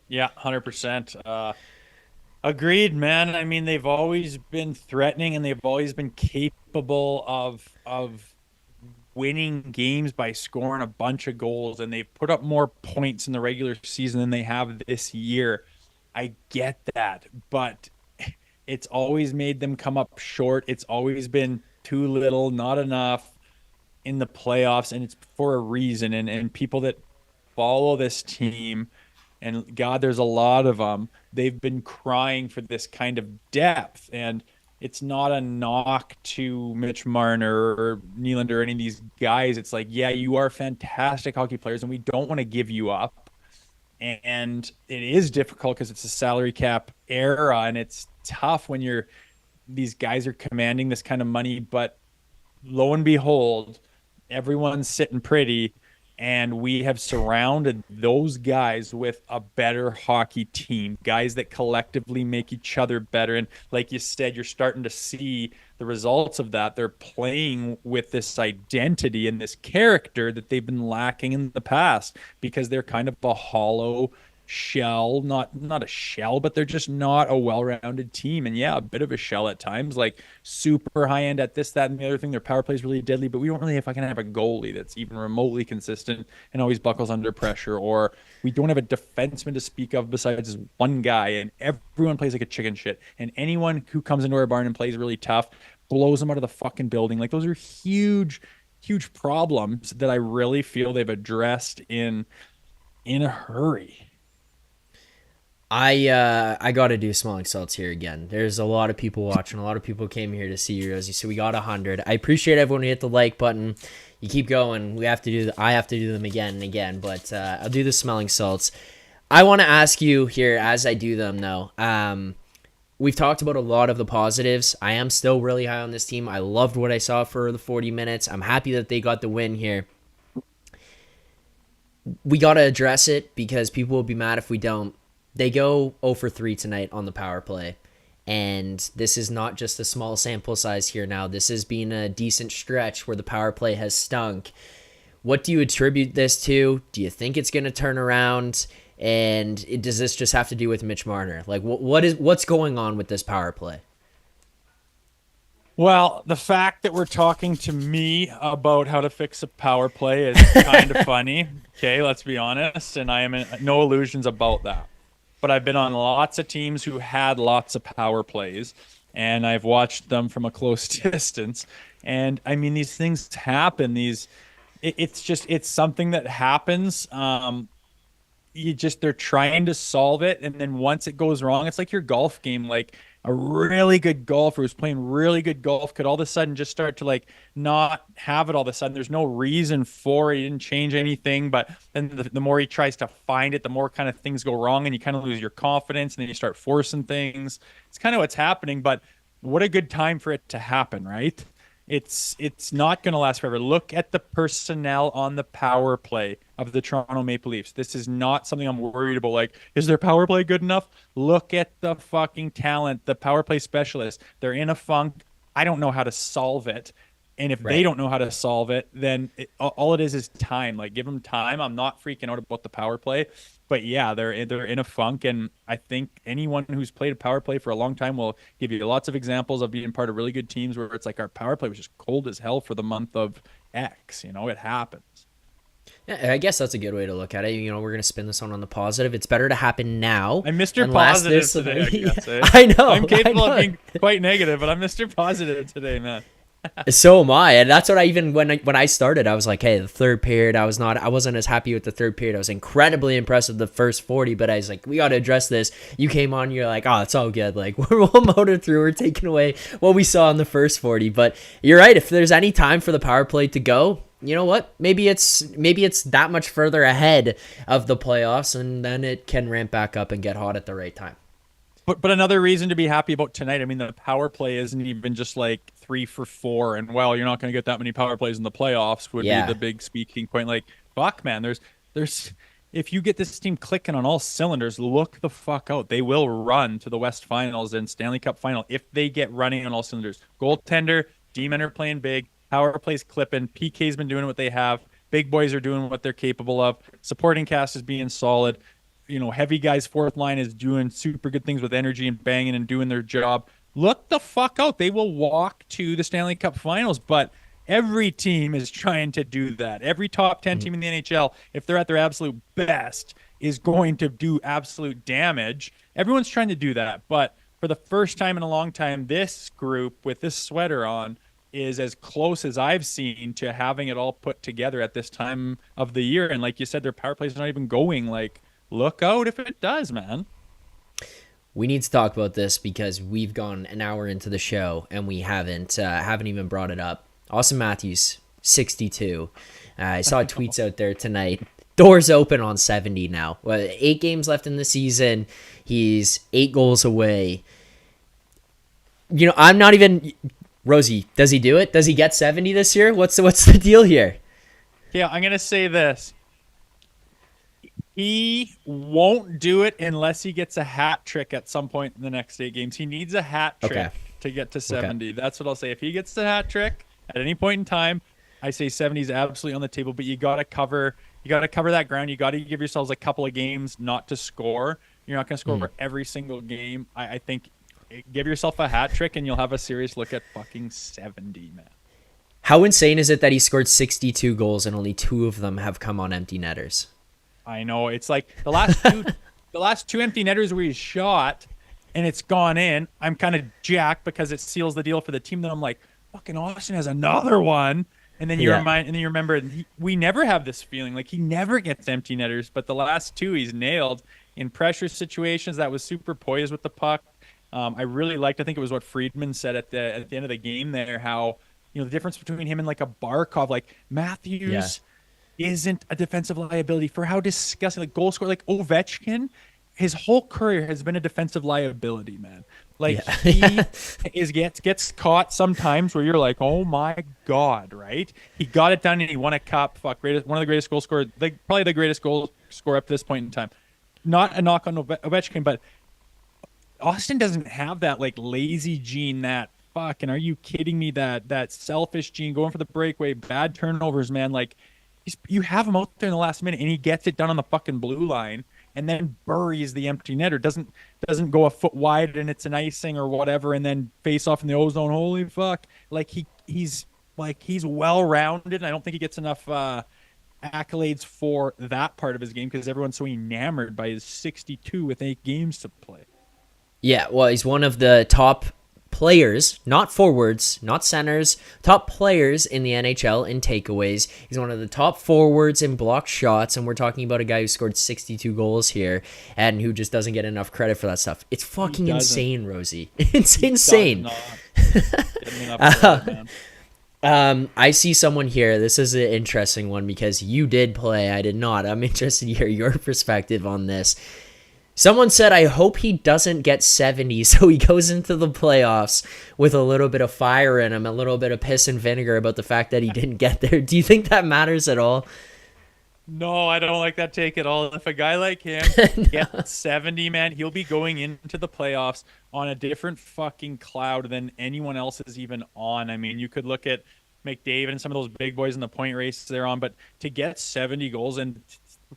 B: Yeah, 100%. Agreed, man. I mean, they've always been threatening and they've always been capable of winning games by scoring a bunch of goals, and they've put up more points in the regular season than they have this year. I get that, but it's always made them come up short. It's always been too little, not enough in the playoffs, and it's for a reason. And people that follow this team, and God, there's a lot of them, they've been crying for this kind of depth. And it's not a knock to Mitch Marner or Nylander or any of these guys. It's like, yeah, you are fantastic hockey players, and we don't want to give you up. And it is difficult because it's a salary cap era, and it's tough when these guys are commanding this kind of money. But lo and behold, everyone's sitting pretty, and we have surrounded those guys with a better hockey team, guys that collectively make each other better. And like you said, you're starting to see the results of that. They're playing with this identity and this character that they've been lacking in the past because they're kind of a hollow shell, not a shell, but they're just not a well-rounded team. And yeah, a bit of a shell at times, like super high end at this, that, and the other thing. Their power play is really deadly, but we don't really have a goalie that's even remotely consistent and always buckles under pressure, or we don't have a defenseman to speak of besides this one guy, and everyone plays like a chicken shit. And anyone who comes into our barn and plays really tough blows them out of the fucking building. Like, those are huge, huge problems that I really feel they've addressed in a hurry.
A: I got to do smelling salts here again. There's a lot of people watching. A lot of people came here to see you, Rosie. So we got 100. I appreciate everyone who hit the like button. You keep going. I have to do them again and again. But I'll do the smelling salts. I want to ask you here as I do them, though. We've talked about a lot of the positives. I am still really high on this team. I loved what I saw for the 40 minutes. I'm happy that they got the win here. We got to address it because people will be mad if we don't. They go 0 for 3 tonight on the power play, and this is not just a small sample size here now. This has been a decent stretch where the power play has stunk. What do you attribute this to? Do you think it's going to turn around? And does this just have to do with Mitch Marner? Like, what's going on with this power play?
B: Well, the fact that we're talking to me about how to fix a power play is kind of funny. Okay, let's be honest, and I am in no illusions about that. But I've been on lots of teams who had lots of power plays, and I've watched them from a close distance. And I mean, these things happen. It's something that happens. They're trying to solve it, and then once it goes wrong, it's like your golf game. Like, a really good golfer who's playing really good golf could all of a sudden just start to like not have it all of a sudden. There's no reason for it. He didn't change anything, but then the more he tries to find it, the more kind of things go wrong and you kind of lose your confidence and then you start forcing things. It's kind of what's happening, but what a good time for it to happen, right? It's not going to last forever. Look at the personnel on the power play of the Toronto Maple Leafs. This is not something I'm worried about. Like, is their power play good enough? Look at the fucking talent, the power play specialists. They're in a funk. I don't know how to solve it. And if they
A: Right.
B: don't know how to solve it, then all it is time. Like, give them time. I'm not freaking out about the power play, but yeah, they're in a funk, and I think anyone who's played a power play for a long time will give you lots of examples of being part of really good teams where it's like our power play was just cold as hell for the month of X. You know, it happens.
A: Yeah, I guess that's a good way to look at it. You know, we're going to spin this one on the positive. It's better to happen now
B: I'm Mr.
A: than last
B: Positive
A: this.
B: today, I guess. Eh?
A: I know.
B: I'm capable
A: I know.
B: of being quite negative, but I'm Mr. Positive today, man.
A: So am I, and that's what I even when I started, I was like, hey, the third period, I wasn't as happy with the third period. I was incredibly impressed with the first 40, but I was like, we got to address this. You came on, you're like, oh, it's all good. Like we'll motor through. We're taking away what we saw in the first 40, but you're right. If there's any time for the power play to go, you know what? Maybe it's that much further ahead of the playoffs, and then it can ramp back up and get hot at the right time.
B: But another reason to be happy about tonight. I mean, the power play isn't even just like 3 for 4, and well, you're not going to get that many power plays in the playoffs. Would
A: Yeah.
B: be the big speaking point. Like, fuck, man. There's if you get this team clicking on all cylinders, look the fuck out. They will run to the West Finals and Stanley Cup Final if they get running on all cylinders. Goaltender, D-men are playing big. Power plays clipping. PK's been doing what they have. Big boys are doing what they're capable of. Supporting cast is being solid. You know, heavy guys, fourth line is doing super good things with energy and banging and doing their job. Look the fuck out. They will walk to the Stanley Cup Finals, but every team is trying to do that. Every top 10 team in the NHL, if they're at their absolute best, is going to do absolute damage. Everyone's trying to do that, but for the first time in a long time, this group with this sweater on is as close as I've seen to having it all put together at this time of the year. And like you said, their power play is not even going. Like, look out if it does, man.
A: We need to talk about this because we've gone an hour into the show and we haven't even brought it up. Austin Matthews, 62. I saw tweets out there tonight. Doors open on 70 now. 8 games left in the season. He's 8 goals away. You know, I'm not even... Rosie, does he do it? Does he get 70 this year? What's the deal here?
B: Yeah, I'm going to say this. He won't do it unless he gets a hat trick at some point in the next 8 games. He needs a hat trick to get to 70. Okay. That's what I'll say. If he gets the hat trick at any point in time, I say 70 is absolutely on the table, but you got to cover that ground. You got to give yourselves a couple of games not to score. You're not going to score for every single game. I think give yourself a hat trick and you'll have a serious look at fucking 70, man.
A: How insane is it that he scored 62 goals and only 2 of them have come on empty netters?
B: I know. It's like the last two empty netters where he's shot and it's gone in. I'm kind of jacked because it seals the deal for the team. Then I'm like, fucking Austin has another one. And then you remember we never have this feeling. Like he never gets empty netters, but the last 2 he's nailed in pressure situations. That was super poised with the puck. I really liked, I think it was what Friedman said at the end of the game there, how, you know, the difference between him and like a Barkov, like Matthews isn't a defensive liability for how disgusting, like goal scorer, like Ovechkin, his whole career has been a defensive liability, man. Like he gets caught sometimes where you're like, oh my God, right? He got it done and he won a cup. Fuck, one of the greatest goal scorers, like probably the greatest goal scorer up to this point in time. Not a knock on Ovechkin, but Austin doesn't have that like lazy gene, that fucking, are you kidding me? That selfish gene, going for the breakaway, bad turnovers, man. Like you have him out there in the last minute and he gets it done on the fucking blue line and then buries the empty netter. Doesn't go a foot wide and it's an icing or whatever and then face off in the ozone. Holy fuck. Like he's well rounded, and I don't think he gets enough accolades for that part of his game because everyone's so enamored by his 62 with 8 games to play.
A: Yeah, well, he's one of the top players, not forwards, not centers, top players in the NHL in takeaways. He's one of the top forwards in blocked shots, and we're talking about a guy who scored 62 goals here and who just doesn't get enough credit for that stuff. It's fucking insane, Rosie. It's insane. I see someone here. This is an interesting one because you did play. I did not. I'm interested to hear your perspective on this. Someone said, I hope he doesn't get 70 so he goes into the playoffs with a little bit of fire in him, a little bit of piss and vinegar about the fact that he didn't get there. Do you think that matters at all?
B: No, I don't like that take at all. If a guy like him gets 70, man, he'll be going into the playoffs on a different fucking cloud than anyone else is even on. I mean, you could look at McDavid and some of those big boys in the point race they're on, but to get 70 goals and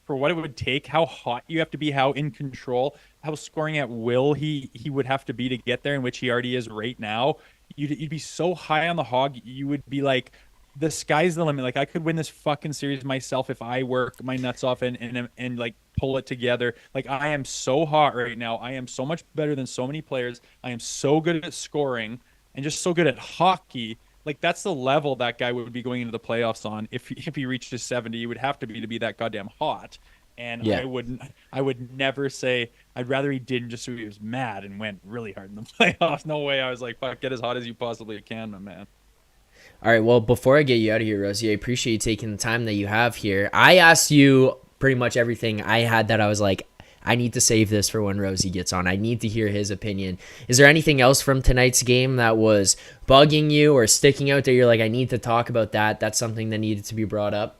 B: for what it would take, how hot you have to be, how in control, how scoring at will he would have to be to get there, in which he already is right now. You'd be so high on the hog, you would be like, the sky's the limit. Like, I could win this fucking series myself if I work my nuts off and like pull it together. Like, I am so hot right now. I am so much better than so many players. I am so good at scoring and just so good at hockey. Like, that's the level that guy would be going into the playoffs on. If he reached his 70, it would have to be that goddamn hot. And yeah. I would never say, I'd rather he didn't, just so he was mad and went really hard in the playoffs. No way. I was like, fuck, get as hot as you possibly can, my man.
A: All right, well, before I get you out of here, Rosie, I appreciate you taking the time that you have here. I asked you pretty much everything I had that I was like, I need to save this for when Rosie gets on. I need to hear his opinion. Is there anything else from tonight's game that was bugging you or sticking out that you're like, I need to talk about that? That's something that needed to be brought up?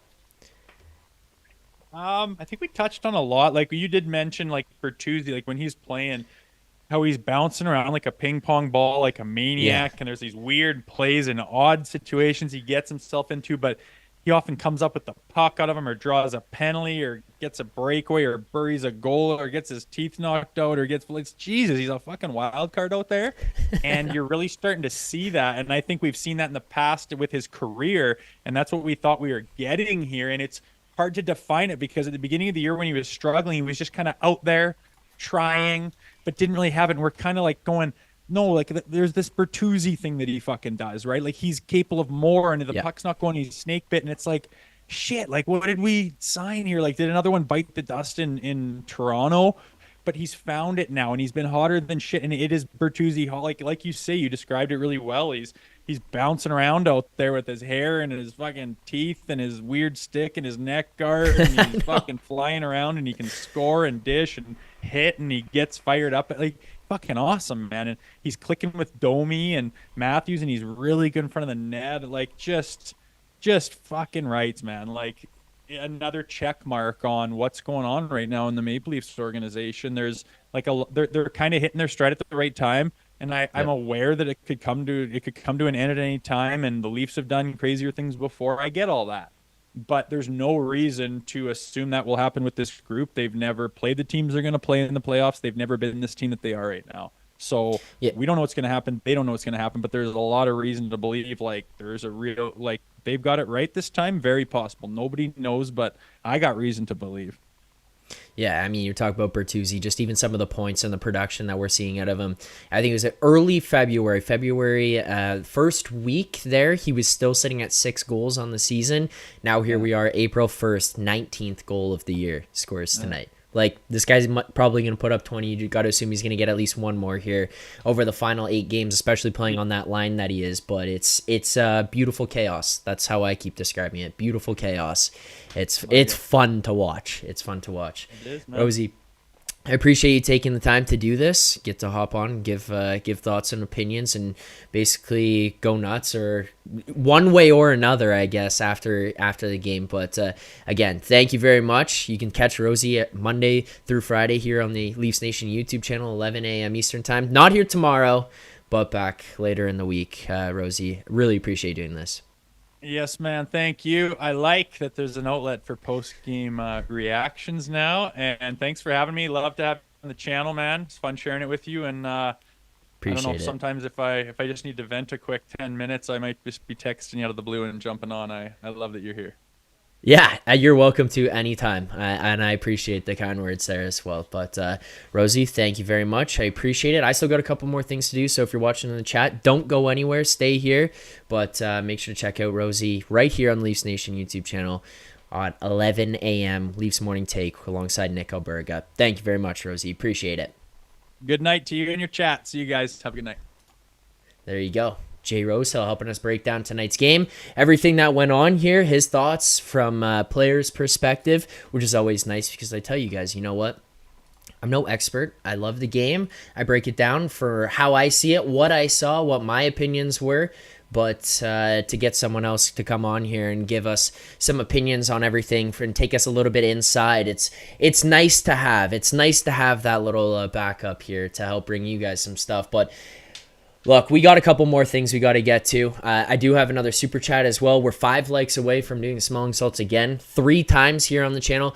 B: I think we touched on a lot. Like, you did mention, like, for Tuesday, like, when he's playing, how he's bouncing around like a ping pong ball, like a maniac, and there's these weird plays and odd situations he gets himself into, but he often comes up with the puck out of him or draws a penalty or gets a breakaway or buries a goal or gets his teeth knocked out or gets Jesus, he's a fucking wild card out there. And you're really starting to see that. And I think we've seen that in the past with his career, and that's what we thought we were getting here. And it's hard to define it because at the beginning of the year when he was struggling, he was just kind of out there trying, but didn't really have it. And we're kind of like going, no, like there's this Bertuzzi thing that he fucking does, right? Like, he's capable of more, and the puck's not going, he's snake bit, and it's like, shit, like, what did we sign here? Like, did another one bite the dust in Toronto? But he's found it now, and he's been hotter than shit, and it is Bertuzzi. Like you say, you described it really well. He's bouncing around out there with his hair and his fucking teeth and his weird stick and his neck guard, and he's fucking flying around, and he can score and dish and hit, and he gets fired up. Like, fucking awesome, man. And he's clicking with Domi and Matthews, and he's really good in front of the net. Like, just fucking rights, man. Like, another check mark on what's going on right now in the Maple Leafs organization. There's like they're kind of hitting their stride at the right time. And I'm aware that it could come to an end at any time, and the Leafs have done crazier things before. I get all that. But there's no reason to assume that will happen with this group. They've never played the teams they're going to play in the playoffs. They've never been this team that they are right now. So we don't know what's going to happen. They don't know what's going to happen, but there's a lot of reason to believe like there's a real, like, they've got it right this time. Very possible. Nobody knows, but I got reason to believe.
A: Yeah, I mean, you talk about Bertuzzi, just even some of the points and the production that we're seeing out of him. I think it was early February, first week there, he was still sitting at 6 goals on the season. Now here we are, April 1st, 19th goal of the year scores tonight. Like, this guy's probably going to put up 20. You got to assume he's going to get at least one more here over the final 8 games, especially playing on that line that he is. But it's beautiful chaos. That's how I keep describing it. Beautiful chaos. It's fun to watch. It's fun to watch.
B: It is, man.
A: Rosie, I appreciate you taking the time to do this, get to hop on, give thoughts and opinions, and basically go nuts, or one way or another, I guess, after the game. But again, thank you very much. You can catch Rosie at Monday through Friday here on the Leafs Nation YouTube channel, 11 a.m. Eastern time. Not here tomorrow, but back later in the week. Rosie, really appreciate doing this.
B: Yes, man. Thank you. I like that there's an outlet for post-game reactions now, and thanks for having me. Love to have you on the channel, man. It's fun sharing it with you, and
A: appreciate
B: I don't know.
A: it.
B: Sometimes if I just need to vent a quick 10 minutes, I might just be texting you out of the blue and jumping on. I love that you're here.
A: Yeah, you're welcome to anytime. And I appreciate the kind words there as well. But Rosie, thank you very much. I appreciate it. I still got a couple more things to do. So if you're watching in the chat, don't go anywhere. Stay here. But make sure to check out Rosie right here on the Leafs Nation YouTube channel at 11 a.m. Leafs Morning Take alongside Nick Alberga. Thank you very much, Rosie. Appreciate it.
B: Good night to you and your chat. See you guys. Have a good night.
A: There you go. Jay Rosehill helping us break down tonight's game. Everything that went on here, his thoughts from players' perspective, which is always nice because I tell you guys, you know what? I'm no expert. I love the game. I break it down for how I see it, what I saw, what my opinions were. But to get someone else to come on here and give us some opinions on everything and take us a little bit inside, it's nice to have. It's nice to have that little backup here to help bring you guys some stuff. But look, we got a couple more things we got to get to. I do have another super chat as well. We're 5 likes away from doing smelling salts again 3 times here on the channel.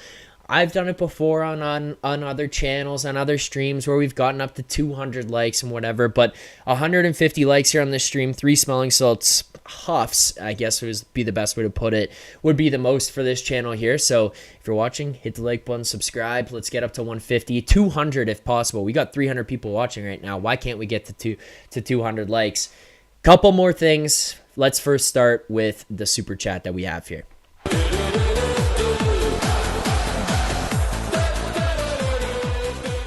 A: I've done it before on other channels, on other streams where we've gotten up to 200 likes and whatever, but 150 likes here on this stream, 3 smelling salts huffs, I guess would be the best way to put it, would be the most for this channel here. So if you're watching, hit the like button, subscribe. Let's get up to 150, 200 if possible. We got 300 people watching right now. Why can't we get to 200 likes? Couple more things. Let's first start with the super chat that we have here.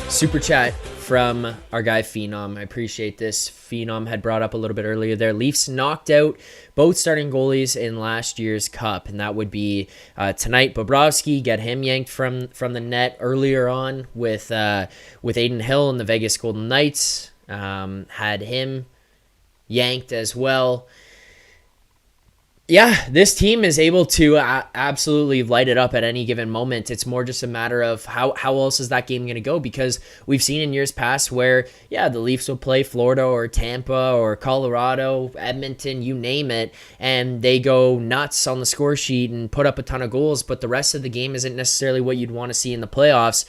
A: Super chat from our guy Phenom. I appreciate this. Phenom had brought up a little bit earlier there. Leafs knocked out both starting goalies in last year's cup, and that would be tonight. Bobrovsky, get him yanked from the net earlier on with Adin Hill and the Vegas Golden Knights. Had him yanked as well. Yeah, this team is able to absolutely light it up at any given moment. It's more just a matter of how else is that game going to go, because we've seen in years past where, yeah, the Leafs will play Florida or Tampa or Colorado, Edmonton, you name it, and they go nuts on the score sheet and put up a ton of goals, but the rest of the game isn't necessarily what you'd want to see in the playoffs.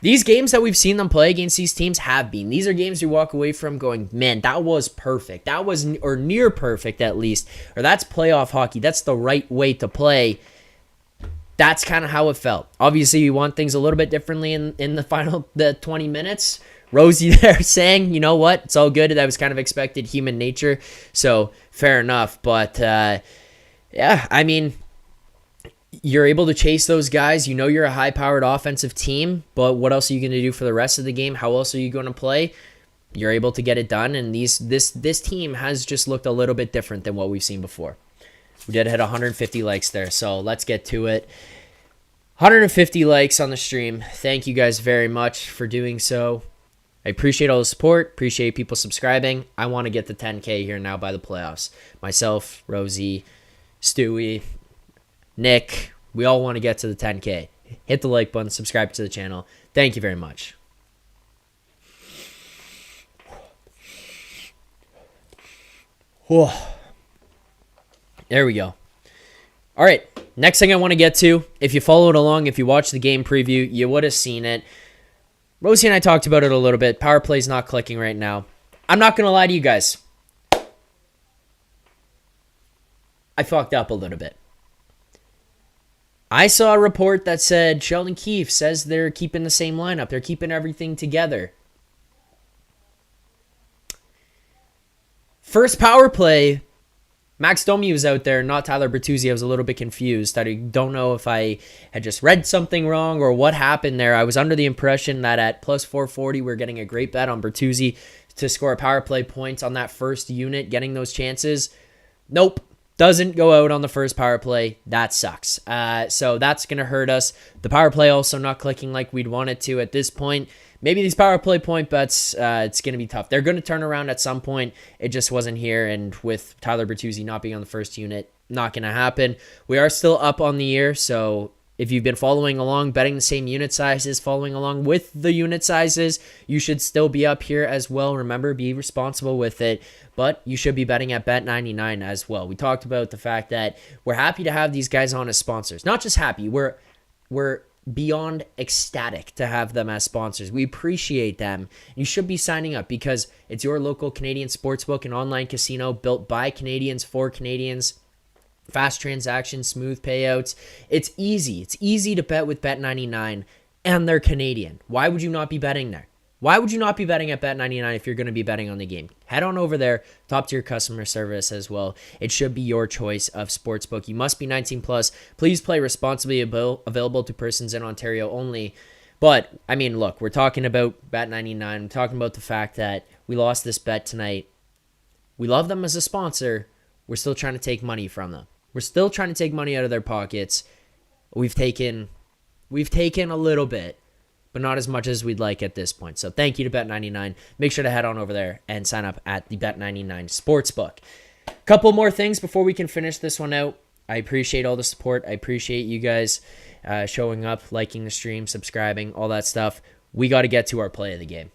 A: These games that we've seen them play against these teams have been. These are games we walk away from going, man, that was perfect. That was, or near perfect at least. Or that's playoff hockey. That's the right way to play. That's kind of how it felt. Obviously, we want things a little bit differently in the 20 minutes. Rosie there saying, you know what, it's all good. That was kind of expected, human nature. So, fair enough. But, yeah, I mean, you're able to chase those guys. You know you're a high-powered offensive team, but what else are you going to do for the rest of the game? How else are you going to play? You're able to get it done, and this team has just looked a little bit different than what we've seen before. We did hit 150 likes there, so let's get to it. 150 likes on the stream. Thank you guys very much for doing so. I appreciate all the support. Appreciate people subscribing. I want to get to 10K here now by the playoffs. Myself, Rosie, Stewie, Nick, we all want to get to the 10K. Hit the like button, subscribe to the channel. Thank you very much. Whew. There we go. All right, next thing I want to get to, if you followed along, if you watched the game preview, you would have seen it. Rosie and I talked about it a little bit. Power play's not clicking right now. I'm not going to lie to you guys. I fucked up a little bit. I saw a report that said Sheldon Keefe says they're keeping the same lineup. They're keeping everything together. First power play, Max Domi was out there, not Tyler Bertuzzi. I was a little bit confused. I don't know if I had just read something wrong or what happened there. I was under the impression that at plus 440, we're getting a great bet on Bertuzzi to score a power play point on that first unit, getting those chances. Nope. Doesn't go out on the first power play. That sucks. So that's going to hurt us. The power play also not clicking like we'd want it to at this point. Maybe these power play point bets, it's going to be tough. They're going to turn around at some point. It just wasn't here. And with Tyler Bertuzzi not being on the first unit, not going to happen. We are still up on the year. So if you've been following along, betting the same unit sizes, following along with the unit sizes, you should still be up here as well. Remember, be responsible with it. But you should be betting at Bet99 as well. We talked about the fact that we're happy to have these guys on as sponsors. Not just happy, we're beyond ecstatic to have them as sponsors. We appreciate them. You should be signing up because it's your local Canadian sportsbook and online casino built by Canadians for Canadians. Fast transactions, smooth payouts. It's easy. It's easy to bet with Bet99, and they're Canadian. Why would you not be betting there? Why would you not be betting at Bet99 if you're going to be betting on the game? Head on over there, top tier customer service as well. It should be your choice of sportsbook. You must be 19 plus. Please play responsibly, available to persons in Ontario only. But, I mean, look, we're talking about Bet99. I'm talking about the fact that we lost this bet tonight. We love them as a sponsor. We're still trying to take money from them. We're still trying to take money out of their pockets. We've taken a little bit, but not as much as we'd like at this point. So thank you to Bet99. Make sure to head on over there and sign up at the Bet99 Sportsbook. Couple more things before we can finish this one out. I appreciate all the support. I appreciate you guys showing up, liking the stream, subscribing, all that stuff. We got to get to our play of the game.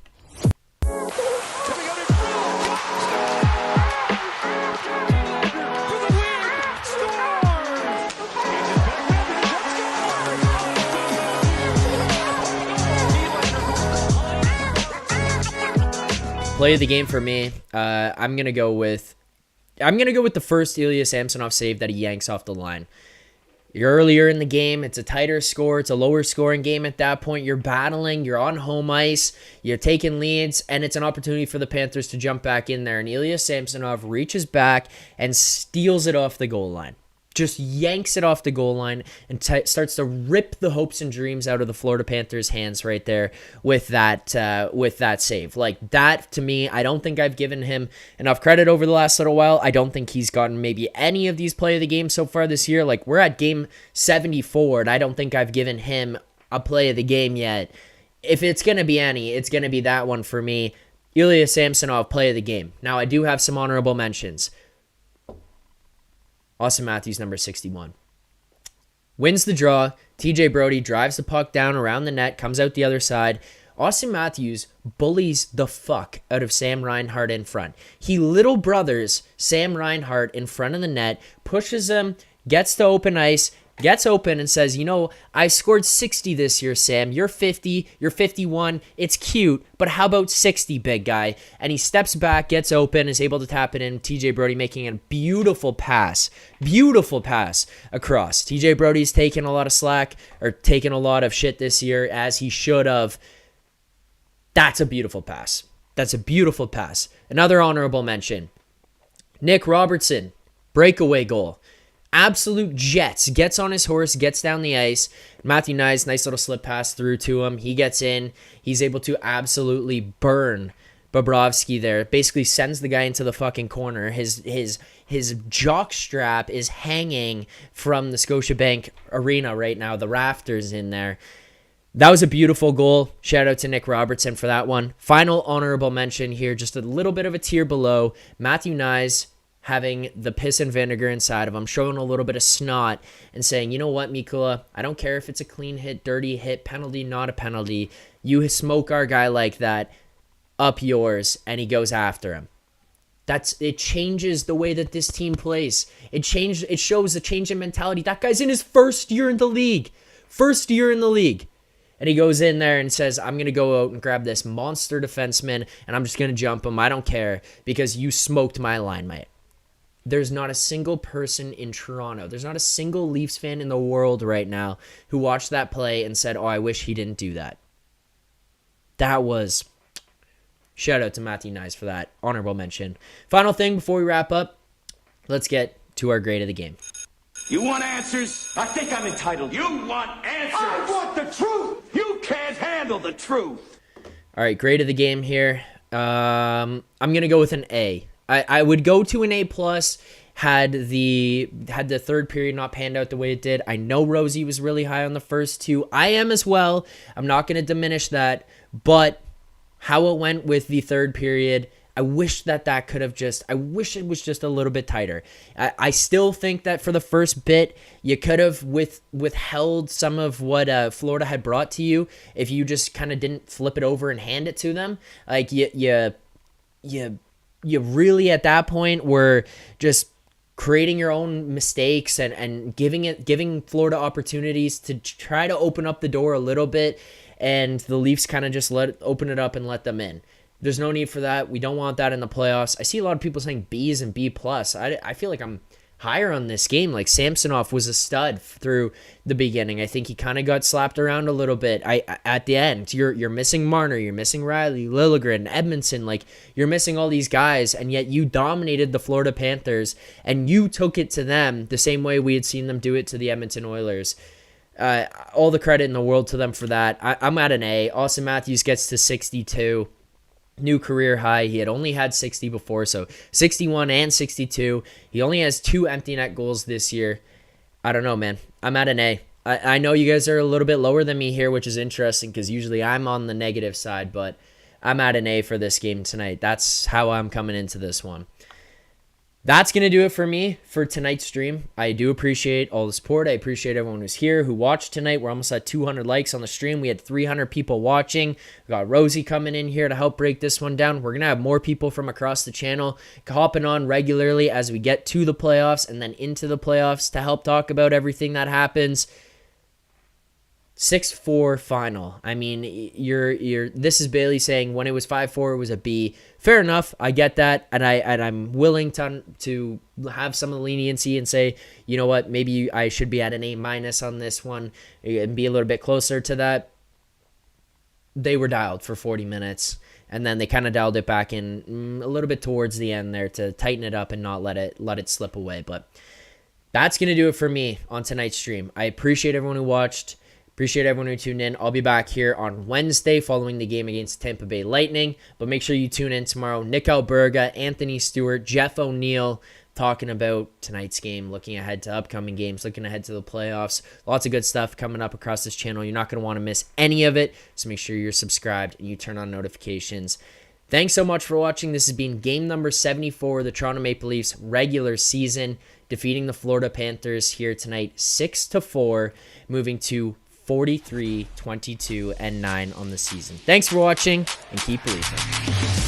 A: Play of the game for me. I'm gonna go with the first Ilya Samsonov save that he yanks off the line. You're earlier in the game. It's a tighter score. It's a lower scoring game at that point. You're battling. You're on home ice. You're taking leads, and it's an opportunity for the Panthers to jump back in there. And Ilya Samsonov reaches back and steals it off the goal line. Just yanks it off the goal line and starts to rip the hopes and dreams out of the Florida Panthers' hands right there with that save. Like that, to me, I don't think I've given him enough credit over the last little while. I don't think he's gotten maybe any of these play of the game so far this year. Like we're at game 74, and I don't think I've given him a play of the game yet. If it's going to be any, it's going to be that one for me. Ilya Samsonov, play of the game. Now, I do have some honorable mentions. Austin Matthews, number 61. Wins the draw. TJ Brodie drives the puck down around the net, comes out the other side. Austin Matthews bullies the fuck out of Sam Reinhart in front. He little brothers Sam Reinhart in front of the net, pushes him, gets to open ice, gets open and says, you know, I scored 60 this year, Sam. You're 50, you're 51. It's cute, but how about 60, big guy? And he steps back, gets open, is able to tap it in. TJ Brodie making a beautiful pass across. TJ Brodie's taken a lot of slack, or taken a lot of shit this year, as he should have. That's a beautiful pass. Another honorable mention. Nick Robertson, breakaway goal. Absolute jets, gets on his horse, gets down the ice. Matthew Knies, nice little slip pass through to him. He gets in. He's able to absolutely burn Bobrovsky there. Basically sends the guy into the fucking corner. His jock strap is hanging from the Scotiabank Arena right now. The rafters in there. That was a beautiful goal. Shout out to Nick Robertson for that one. Final honorable mention here, just a little bit of a tier below. Matthew Knies, having the piss and vinegar inside of him, showing a little bit of snot and saying, you know what, Mikula, I don't care if it's a clean hit, dirty hit, penalty, not a penalty. You smoke our guy like that, up yours, and he goes after him. It changes the way that this team plays. It shows a change in mentality. That guy's in his first year in the league. And he goes in there and says, I'm going to go out and grab this monster defenseman, and I'm just going to jump him. I don't care, because you smoked my line, mate. There's not a single person in Toronto, there's not a single Leafs fan in the world right now who watched that play and said, oh, I wish he didn't do that. That was... Shout out to Matthew Knies for that. Honorable mention. Final thing before we wrap up, let's get to our grade of the game.
C: You want answers? I think I'm entitled. You want answers? I want the truth! You can't handle the truth!
A: All right, grade of the game here. I'm going to go with an A. I would go to an A+, had the third period not panned out the way it did. I know Rosie was really high on the first two. I am as well. I'm not going to diminish that. But how it went with the third period, I wish I wish it was just a little bit tighter. I still think that for the first bit, you could have withheld some of what Florida had brought to you if you just kind of didn't flip it over and hand it to them. Like, you really at that point were just creating your own mistakes and giving Florida opportunities to try to open up the door a little bit, and the Leafs kind of just open it up and let them in. There's no need for that. We don't want that in the playoffs. I see a lot of people saying B's and B+. I feel like I'm higher on this game. Like Samsonov was a stud through the beginning. I think he kind of got slapped around a little bit. At the end, you're missing Marner, you're missing Riley, Liljegren, Edmondson. Like you're missing all these guys, and yet you dominated the Florida Panthers, and you took it to them the same way we had seen them do it to the Edmonton Oilers. All the credit in the world to them for that. I'm at an A. Austin Matthews gets to 62. New career high. He had only had 60 before, so 61 and 62. He only has 2 empty net goals this year. I don't know, man. I'm at an A. I know you guys are a little bit lower than me here, which is interesting because usually I'm on the negative side, but I'm at an A for this game tonight. That's how I'm coming into this one. That's going to do it for me for tonight's stream. I do appreciate all the support. I appreciate everyone who's here, who watched tonight. We're almost at 200 likes on the stream. We had 300 people watching. We got Rosie coming in here to help break this one down. We're going to have more people from across the channel hopping on regularly as we get to the playoffs and then into the playoffs to help talk about everything that happens. 6-4 final. I mean, this is Bailey saying when it was 5-4, it was a B. Fair enough. I get that. And I'm willing to have some of the leniency and say, you know what, maybe I should be at an A- on this one and be a little bit closer to that. They were dialed for 40 minutes. And then they kind of dialed it back in a little bit towards the end there to tighten it up and not let it slip away. But that's going to do it for me on tonight's stream. I appreciate everyone who watched. Appreciate everyone who tuned in. I'll be back here on Wednesday following the game against Tampa Bay Lightning. But make sure you tune in tomorrow. Nick Alberga, Anthony Stewart, Jeff O'Neill talking about tonight's game, looking ahead to upcoming games, looking ahead to the playoffs. Lots of good stuff coming up across this channel. You're not going to want to miss any of it. So make sure you're subscribed and you turn on notifications. Thanks so much for watching. This has been game number 74 of the Toronto Maple Leafs regular season, defeating the Florida Panthers here tonight 6-4, moving to 43, 22, and 9 on the season. Thanks for watching, and keep believing.